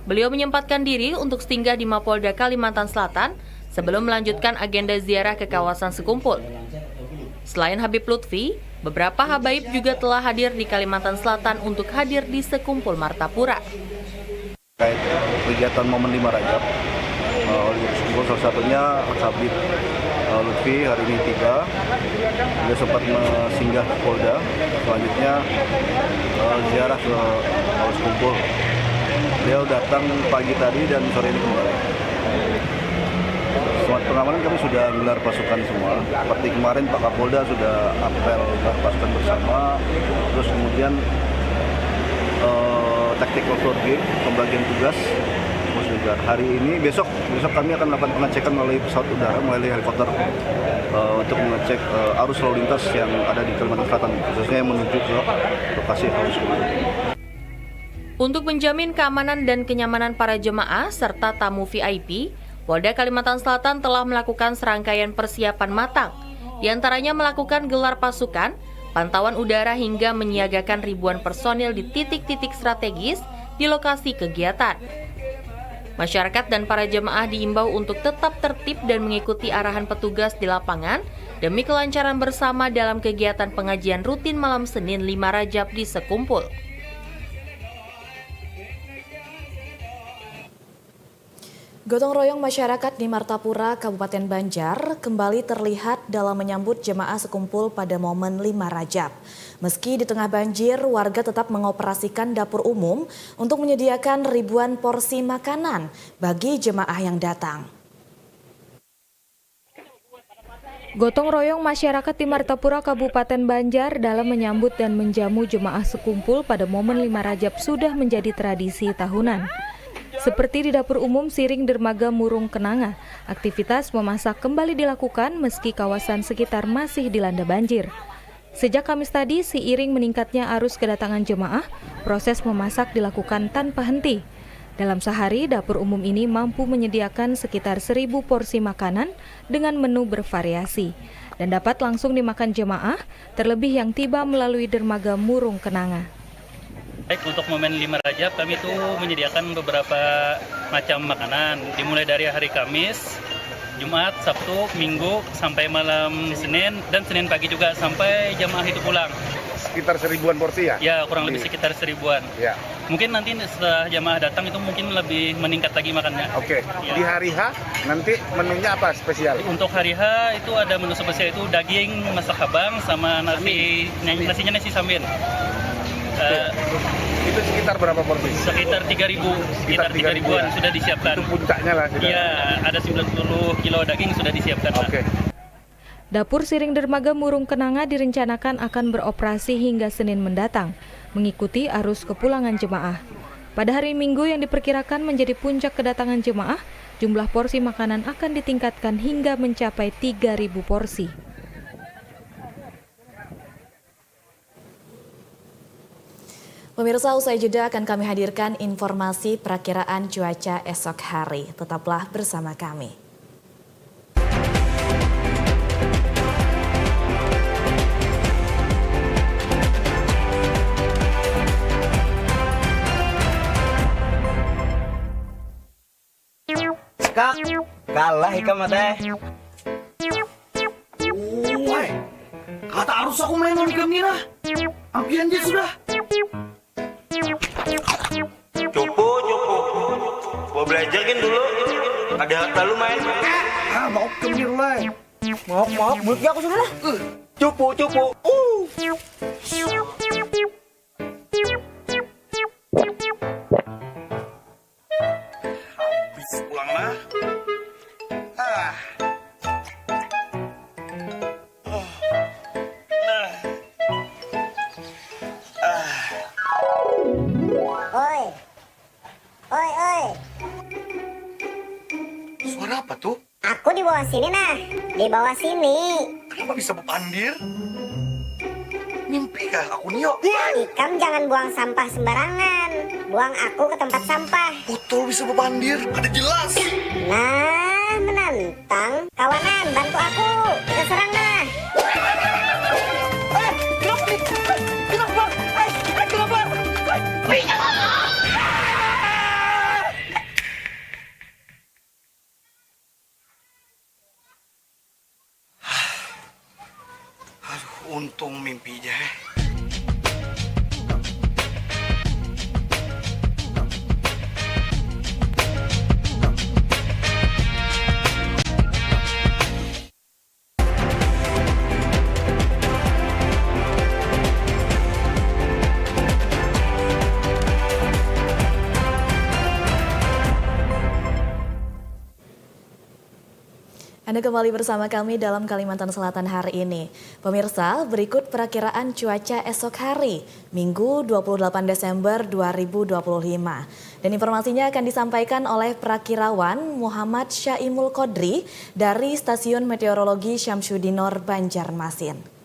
[SPEAKER 2] Beliau menyempatkan diri untuk singgah di Mapolda Kalimantan Selatan sebelum melanjutkan agenda ziarah ke kawasan Sekumpul. Selain Habib Lutfi, beberapa habaib juga telah hadir di Kalimantan Selatan untuk hadir di Sekumpul Martapura.
[SPEAKER 6] Terkait kegiatan momen 5 Rajab, salah satunya Habib Lutfi hari ini tiba, dia sempat singgah ke Polda, selanjutnya ziarah ke Sekumpul. Beliau datang pagi tadi dan sore ini kembali. Selama pengamanan kami sudah gelar pasukan semua. Seperti kemarin Pak Kapolda sudah apel pasukan bersama, terus kemudian tactical floor game, pembagian tugas. Juga hari ini, besok kami akan melakukan pengecekan melalui pesawat udara, melalui helikopter untuk mengecek arus lalu lintas yang ada di Kalimantan Selatan, khususnya yang menuju ke lokasi arus.
[SPEAKER 2] Untuk menjamin keamanan dan kenyamanan para jemaah serta tamu VIP, Polda Kalimantan Selatan telah melakukan serangkaian persiapan matang, di antaranya melakukan gelar pasukan, pantauan udara hingga menyiagakan ribuan personil di titik-titik strategis di lokasi kegiatan. Masyarakat dan para jemaah diimbau untuk tetap tertib dan mengikuti arahan petugas di lapangan demi kelancaran bersama dalam kegiatan pengajian rutin malam Senin 5 Rajab di Sekumpul.
[SPEAKER 1] Gotong royong masyarakat di Martapura, Kabupaten Banjar kembali terlihat dalam menyambut jemaah Sekumpul pada momen 5 Rajab. Meski di tengah banjir, warga tetap mengoperasikan dapur umum untuk menyediakan ribuan porsi makanan bagi jemaah yang datang.
[SPEAKER 5] Gotong royong masyarakat di Martapura, Kabupaten Banjar dalam menyambut dan menjamu jemaah Sekumpul pada momen 5 Rajab sudah menjadi tradisi tahunan. Seperti di dapur umum Siring Dermaga Murung Kenanga, aktivitas memasak kembali dilakukan meski kawasan sekitar masih dilanda banjir. Sejak Kamis tadi, seiring meningkatnya arus kedatangan jemaah, proses memasak dilakukan tanpa henti. Dalam sehari, dapur umum ini mampu menyediakan sekitar 1.000 porsi makanan dengan menu bervariasi dan dapat langsung dimakan jemaah, terlebih yang tiba melalui Dermaga Murung Kenanga.
[SPEAKER 10] Baik, untuk momen 5 Rajab kami itu menyediakan beberapa macam makanan, dimulai dari hari Kamis, Jumat, Sabtu, Minggu, sampai malam Senin, dan Senin pagi juga sampai jamaah itu pulang.
[SPEAKER 11] Sekitar 1.000-an porsi ya?
[SPEAKER 10] Ya, kurang lebih sekitar 1.000-an.
[SPEAKER 11] Ya.
[SPEAKER 10] Mungkin nanti setelah jamaah datang itu mungkin lebih meningkat lagi makannya.
[SPEAKER 11] Oke.
[SPEAKER 10] Ya.
[SPEAKER 11] Di hari H nanti menunya apa spesial?
[SPEAKER 10] Untuk hari H itu ada menu spesial, itu daging masak habang sama nasinya nasi samin.
[SPEAKER 11] Itu sekitar berapa porsi?
[SPEAKER 10] Sekitar 3.000-an sudah disiapkan.
[SPEAKER 11] Itu puncaknya lah.
[SPEAKER 10] Iya, ada 90 kilo daging sudah disiapkan.
[SPEAKER 11] Oke.
[SPEAKER 5] Dapur Siring Dermaga Murung Kenanga direncanakan akan beroperasi hingga Senin mendatang, mengikuti arus kepulangan jemaah. Pada hari Minggu yang diperkirakan menjadi puncak kedatangan jemaah, jumlah porsi makanan akan ditingkatkan hingga mencapai 3.000 porsi.
[SPEAKER 1] Pemirsa, usai jeda akan kami hadirkan informasi perakiraan cuaca esok hari. Tetaplah bersama kami.
[SPEAKER 12] Kak, kalah ikan mata.
[SPEAKER 13] Woi, kata harus aku main on kamera. Ampian dia sudah.
[SPEAKER 12] Cupu. Gua belajarin dulu. Ada lalu main.
[SPEAKER 13] Mau kamera lah.
[SPEAKER 12] Mau, mulutnya aku sudah lah. Cupu.
[SPEAKER 13] Pulang lah.
[SPEAKER 23] Oi.
[SPEAKER 13] Suara apa tuh?
[SPEAKER 23] Aku di bawah sini nah. Di bawah sini.
[SPEAKER 13] Kenapa bisa berpandir? Mimpi kah aku Nio?
[SPEAKER 23] Ikam jangan buang sampah sembarangan. Buang aku ke tempat sampah.
[SPEAKER 13] Botol bisa berpandir, ada jelas.
[SPEAKER 23] Nah, menantang. Kawanan, bantu aku. Kita serang nah.
[SPEAKER 13] Untung mimpi aja.
[SPEAKER 1] Anda kembali bersama kami dalam Kalimantan Selatan hari ini. Pemirsa, berikut perakiraan cuaca esok hari, Minggu 28 Desember 2025. Dan informasinya akan disampaikan oleh perakirawan Muhammad Syaimul Qodri dari Stasiun Meteorologi Syamsuddinor Banjarmasin.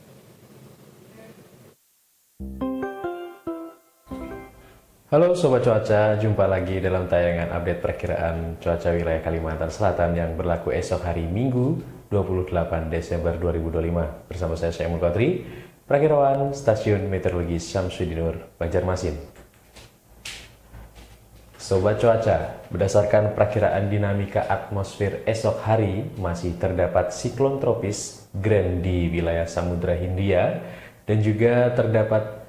[SPEAKER 3] Halo Sobat Cuaca, jumpa lagi dalam tayangan update perkiraan cuaca wilayah Kalimantan Selatan yang berlaku esok hari Minggu 28 Desember 2025. Bersama saya Syaimul Qodri, perakirawan Stasiun Meteorologi Syamsuddinor Banjarmasin. Sobat Cuaca, berdasarkan perakiraan dinamika atmosfer esok hari masih terdapat siklon tropis Grand di wilayah Samudra Hindia dan juga terdapat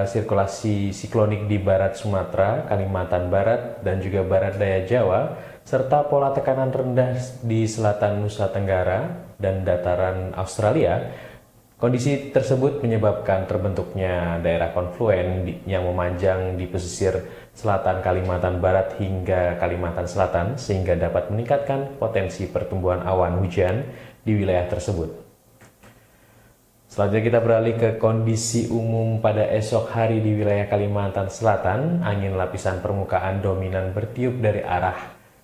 [SPEAKER 3] sirkulasi siklonik di barat Sumatera, Kalimantan Barat, dan juga barat daya Jawa, serta pola tekanan rendah di selatan Nusa Tenggara dan dataran Australia. Kondisi tersebut menyebabkan terbentuknya daerah konfluen yang memanjang di pesisir selatan Kalimantan Barat hingga Kalimantan Selatan, sehingga dapat meningkatkan potensi pertumbuhan awan hujan di wilayah tersebut. Selanjutnya kita beralih ke kondisi umum pada esok hari di wilayah Kalimantan Selatan. Angin lapisan permukaan dominan bertiup dari arah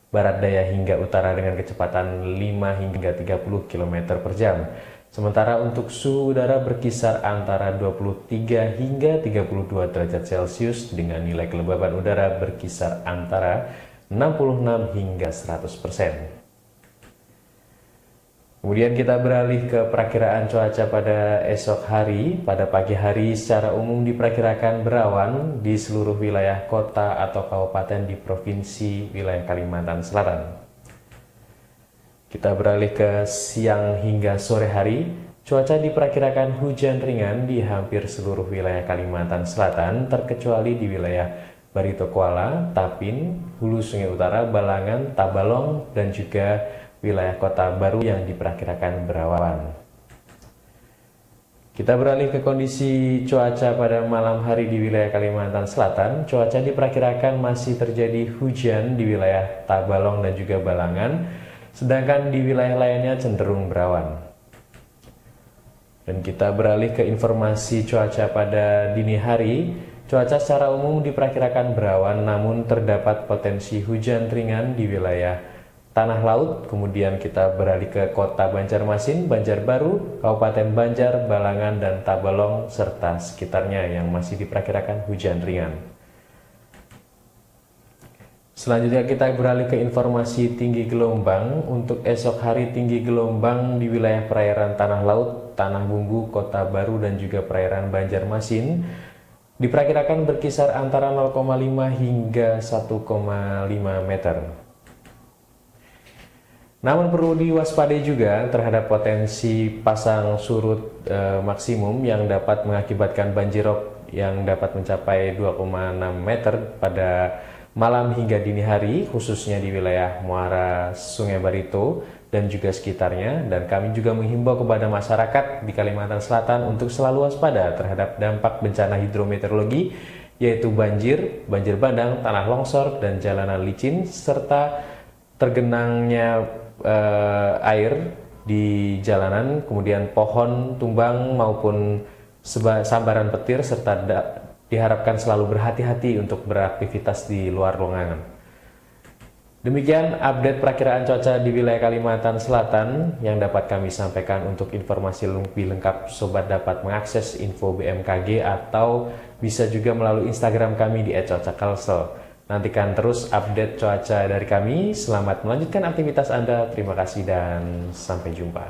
[SPEAKER 3] barat daya hingga utara dengan kecepatan 5 hingga 30 km per jam. Sementara untuk suhu udara berkisar antara 23 hingga 32 derajat Celcius dengan nilai kelembaban udara berkisar antara 66 hingga 100%. Kemudian kita beralih ke perakiraan cuaca pada esok hari. Pada pagi hari secara umum diperkirakan berawan di seluruh wilayah kota atau kabupaten di provinsi wilayah Kalimantan Selatan. Kita beralih ke siang hingga sore hari. Cuaca diperkirakan hujan ringan di hampir seluruh wilayah Kalimantan Selatan, terkecuali di wilayah Barito Kuala, Tapin, Hulu Sungai Utara, Balangan, Tabalong, dan juga wilayah Kota Baru yang diperkirakan berawan. Kita beralih ke kondisi cuaca pada malam hari di wilayah Kalimantan Selatan. Cuaca diperkirakan masih terjadi hujan di wilayah Tabalong dan juga Balangan, sedangkan di wilayah lainnya cenderung berawan. Dan kita beralih ke informasi cuaca pada dini hari. Cuaca secara umum diperkirakan berawan, namun terdapat potensi hujan ringan di wilayah Tanah Laut. Kemudian kita beralih ke Kota Banjarmasin, Banjarbaru, Kabupaten Banjar, Balangan, dan Tabalong, serta sekitarnya yang masih diperkirakan hujan ringan. Selanjutnya kita beralih ke informasi tinggi gelombang. Untuk esok hari tinggi gelombang di wilayah perairan Tanah Laut, Tanah Bumbu, Kota Baru, dan juga perairan Banjarmasin diperkirakan berkisar antara 0,5 hingga 1,5 meter. Namun perlu diwaspadai juga terhadap potensi pasang surut maksimum yang dapat mengakibatkan banjirop yang dapat mencapai 2,6 meter pada malam hingga dini hari, khususnya di wilayah muara Sungai Barito dan juga sekitarnya. Dan kami juga menghimbau kepada masyarakat di Kalimantan Selatan untuk selalu waspada terhadap dampak bencana hidrometeorologi, yaitu banjir, banjir bandang, tanah longsor, dan jalanan licin, serta tergenangnya air di jalanan, kemudian pohon tumbang maupun sambaran petir, serta diharapkan selalu berhati-hati untuk beraktivitas di luar ruangan. Demikian update perakiraan cuaca di wilayah Kalimantan Selatan yang dapat kami sampaikan. Untuk informasi lebih lengkap, Sobat dapat mengakses info BMKG atau bisa juga melalui Instagram kami di @cuacakalsel. Nantikan terus update cuaca dari kami. Selamat melanjutkan aktivitas Anda. Terima kasih dan sampai jumpa.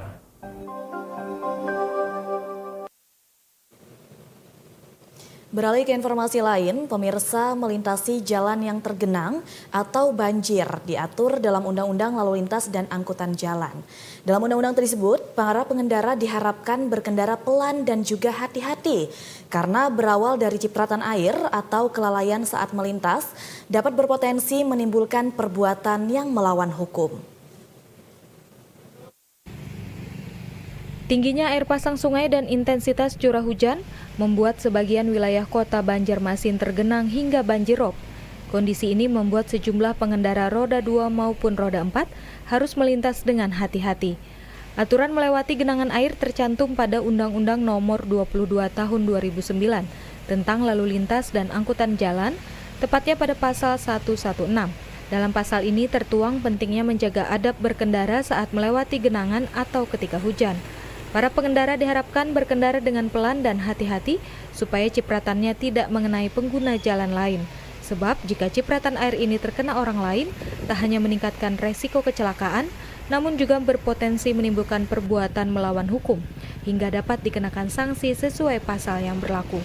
[SPEAKER 1] Beralih ke informasi lain, pemirsa, melintasi jalan yang tergenang atau banjir diatur dalam Undang-Undang Lalu Lintas dan Angkutan Jalan. Dalam undang-undang tersebut, para pengendara diharapkan berkendara pelan dan juga hati-hati karena berawal dari cipratan air atau kelalaian saat melintas dapat berpotensi menimbulkan perbuatan yang melawan hukum.
[SPEAKER 5] Tingginya air pasang sungai dan intensitas curah hujan membuat sebagian wilayah kota Banjarmasin tergenang hingga banjirop. Kondisi ini membuat sejumlah pengendara roda 2 maupun roda 4 harus melintas dengan hati-hati. Aturan melewati genangan air tercantum pada Undang-Undang Nomor 22 Tahun 2009 tentang Lalu Lintas dan Angkutan Jalan, tepatnya pada pasal 116. Dalam pasal ini tertuang pentingnya menjaga adab berkendara saat melewati genangan atau ketika hujan. Para pengendara diharapkan berkendara dengan pelan dan hati-hati supaya cipratannya tidak mengenai pengguna jalan lain. Sebab jika cipratan air ini terkena orang lain, tak hanya meningkatkan resiko kecelakaan, namun juga berpotensi menimbulkan perbuatan melawan hukum, hingga dapat dikenakan sanksi sesuai pasal yang berlaku.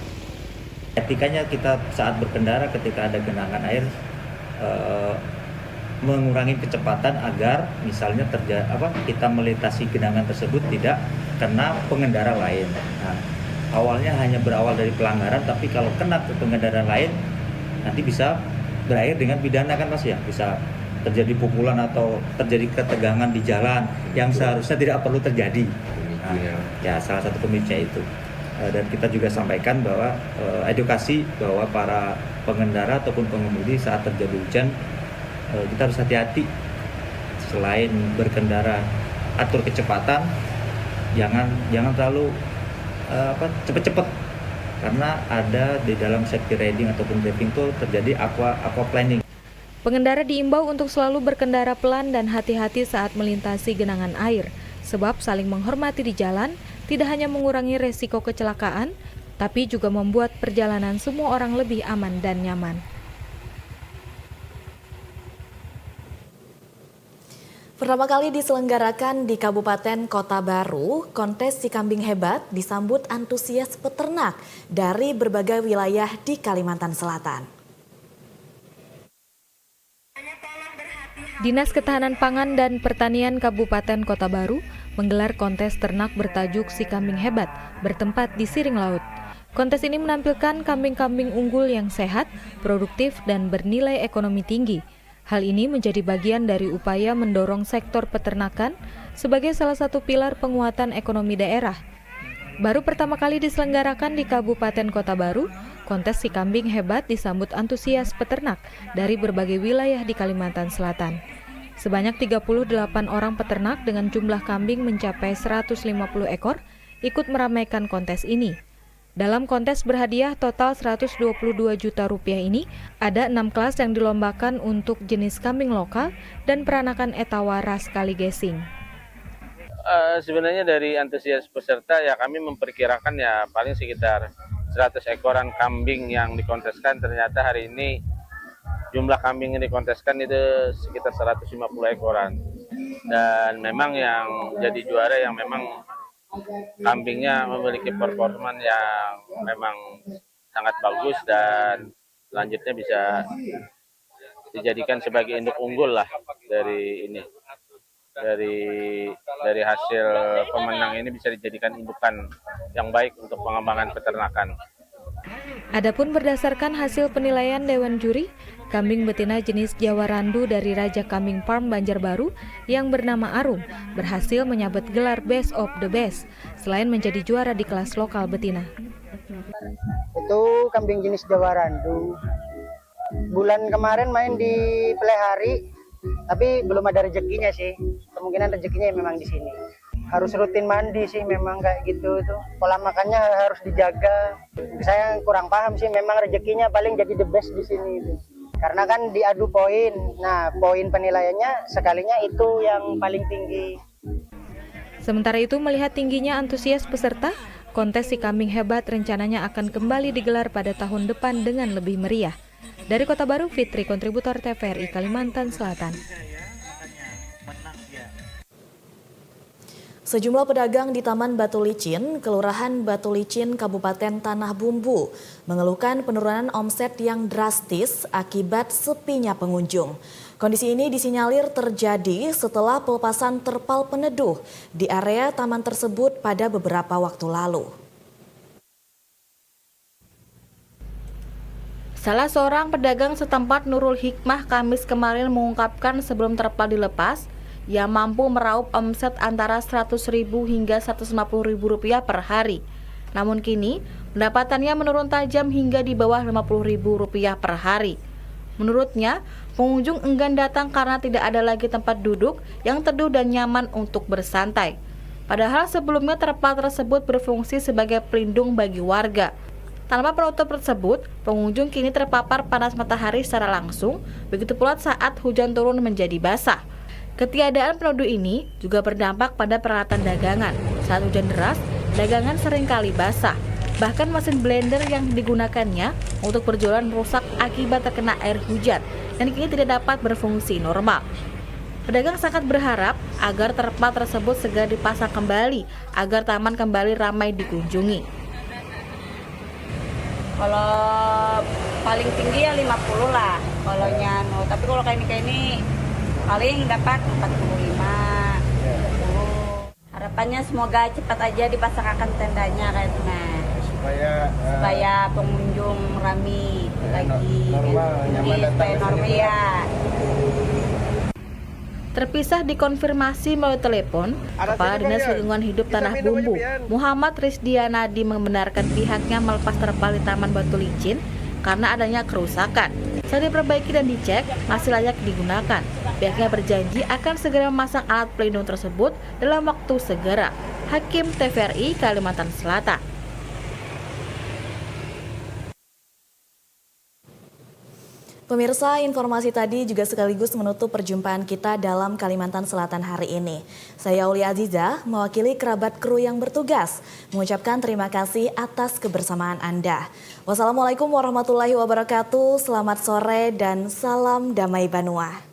[SPEAKER 7] Etikanya kita saat berkendara ketika ada genangan air, mengurangi kecepatan agar misalnya kita melintasi genangan tersebut tidak kena pengendara lain. Nah, awalnya hanya berawal dari pelanggaran, tapi kalau kena ke pengendara lain nanti bisa berakhir dengan pidana kan Mas ya, bisa terjadi pukulan atau terjadi ketegangan di jalan yang seharusnya tidak perlu terjadi. Nah, ya salah satu pemicunya itu. Dan kita juga sampaikan bahwa edukasi bahwa para pengendara ataupun pengemudi saat terjadi hujan kita harus hati-hati. Selain berkendara, atur kecepatan, jangan terlalu cepet-cepet, karena ada di dalam safety riding ataupun driving itu terjadi aquaplaning.
[SPEAKER 5] Pengendara diimbau untuk selalu berkendara pelan dan hati-hati saat melintasi genangan air, sebab saling menghormati di jalan tidak hanya mengurangi resiko kecelakaan, tapi juga membuat perjalanan semua orang lebih aman dan nyaman.
[SPEAKER 1] Pertama kali diselenggarakan di Kabupaten Kota Baru, kontes si kambing hebat disambut antusias peternak dari berbagai wilayah di Kalimantan Selatan.
[SPEAKER 5] Dinas Ketahanan Pangan dan Pertanian Kabupaten Kota Baru menggelar kontes ternak bertajuk Si Kambing Hebat bertempat di Siring Laut. Kontes ini menampilkan kambing-kambing unggul yang sehat, produktif, dan bernilai ekonomi tinggi. Hal ini menjadi bagian dari upaya mendorong sektor peternakan sebagai salah satu pilar penguatan ekonomi daerah. Baru pertama kali diselenggarakan di Kabupaten Kota Baru, kontes Si Kambing Hebat disambut antusias peternak dari berbagai wilayah di Kalimantan Selatan. Sebanyak 38 orang peternak dengan jumlah kambing mencapai 150 ekor ikut meramaikan kontes ini. Dalam kontes berhadiah total 122 juta rupiah ini, ada 6 kelas yang dilombakan untuk jenis kambing lokal dan peranakan etawa ras Kaligesing.
[SPEAKER 8] Sebenarnya dari antusias peserta ya kami memperkirakan ya paling sekitar 100 ekoran kambing yang dikonteskan. Ternyata hari ini jumlah kambing yang dikonteskan itu sekitar 150 ekoran. Dan memang yang jadi juara yang memang kambingnya memiliki performa yang memang sangat bagus dan selanjutnya bisa dijadikan sebagai induk unggul lah dari ini. Dari hasil pemenang ini bisa dijadikan indukan yang baik untuk pengembangan peternakan.
[SPEAKER 5] Adapun berdasarkan hasil penilaian Dewan Juri, kambing betina jenis Jawa Randu dari Raja Kambing Farm Banjarbaru yang bernama Arum berhasil menyabet gelar Best of the Best selain menjadi juara di kelas lokal betina.
[SPEAKER 14] Itu kambing jenis Jawa Randu. Bulan kemarin main di Pelehari, tapi belum ada rezekinya sih. Kemungkinan rezekinya memang di sini. Harus rutin mandi sih memang kayak gitu tuh. Pola makannya harus dijaga. Saya kurang paham sih, memang rezekinya paling jadi the best di sini itu. Karena kan diadu poin. Nah, poin penilaiannya sekalinya itu yang paling tinggi.
[SPEAKER 5] Sementara itu, melihat tingginya antusias peserta, kontes Si Kambing Hebat rencananya akan kembali digelar pada tahun depan dengan lebih meriah. Dari Kota Baru, Fitri, kontributor TVRI Kalimantan Selatan.
[SPEAKER 1] Sejumlah pedagang di Taman Batu Licin, Kelurahan Batu Licin, Kabupaten Tanah Bumbu, mengeluhkan penurunan omset yang drastis akibat sepinya pengunjung. Kondisi ini disinyalir terjadi setelah pelepasan terpal peneduh di area taman tersebut pada beberapa waktu lalu.
[SPEAKER 5] Salah seorang pedagang setempat, Nurul Hikmah, Kamis kemarin mengungkapkan sebelum terpal dilepas, ia mampu meraup omset antara Rp100.000 hingga Rp150.000 per hari. Namun kini, pendapatannya menurun tajam hingga di bawah Rp50.000 per hari. Menurutnya, pengunjung enggan datang karena tidak ada lagi tempat duduk yang teduh dan nyaman untuk bersantai. Padahal sebelumnya terpal tersebut berfungsi sebagai pelindung bagi warga. Tanpa penutup tersebut, pengunjung kini terpapar panas matahari secara langsung, begitu pula saat hujan turun menjadi basah. Ketiadaan peneduh ini juga berdampak pada peralatan dagangan. Saat hujan deras, dagangan seringkali basah. Bahkan mesin blender yang digunakannya untuk berjualan rusak akibat terkena air hujan dan kini tidak dapat berfungsi normal. Pedagang sangat berharap agar terpal tersebut segera dipasang kembali agar taman kembali ramai dikunjungi.
[SPEAKER 16] Kalau paling tinggi ya 50 lah kalau nyano, tapi kalau kayak ini paling dapat 45. Harapannya semoga cepat aja dipasangkan tendanya karena supaya pengunjung rame lagi, supaya normal ya.
[SPEAKER 5] Terpisah dikonfirmasi melalui telepon, Kepala Dinas Lingkungan Hidup Tanah Bumbu, Muhammad Rizdianadi, membenarkan pihaknya melepas terpal di Taman Batu Licin karena adanya kerusakan. Saat diperbaiki dan dicek, masih layak digunakan. Pihaknya berjanji akan segera memasang alat pelindung tersebut dalam waktu segera. Hakim TVRI Kalimantan Selatan.
[SPEAKER 1] Pemirsa, informasi tadi juga sekaligus menutup perjumpaan kita dalam Kalimantan Selatan hari ini. Saya Aulia Aziza, mewakili kerabat kru yang bertugas, mengucapkan terima kasih atas kebersamaan Anda. Wassalamualaikum warahmatullahi wabarakatuh, selamat sore dan salam damai Banua.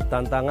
[SPEAKER 17] Tantangan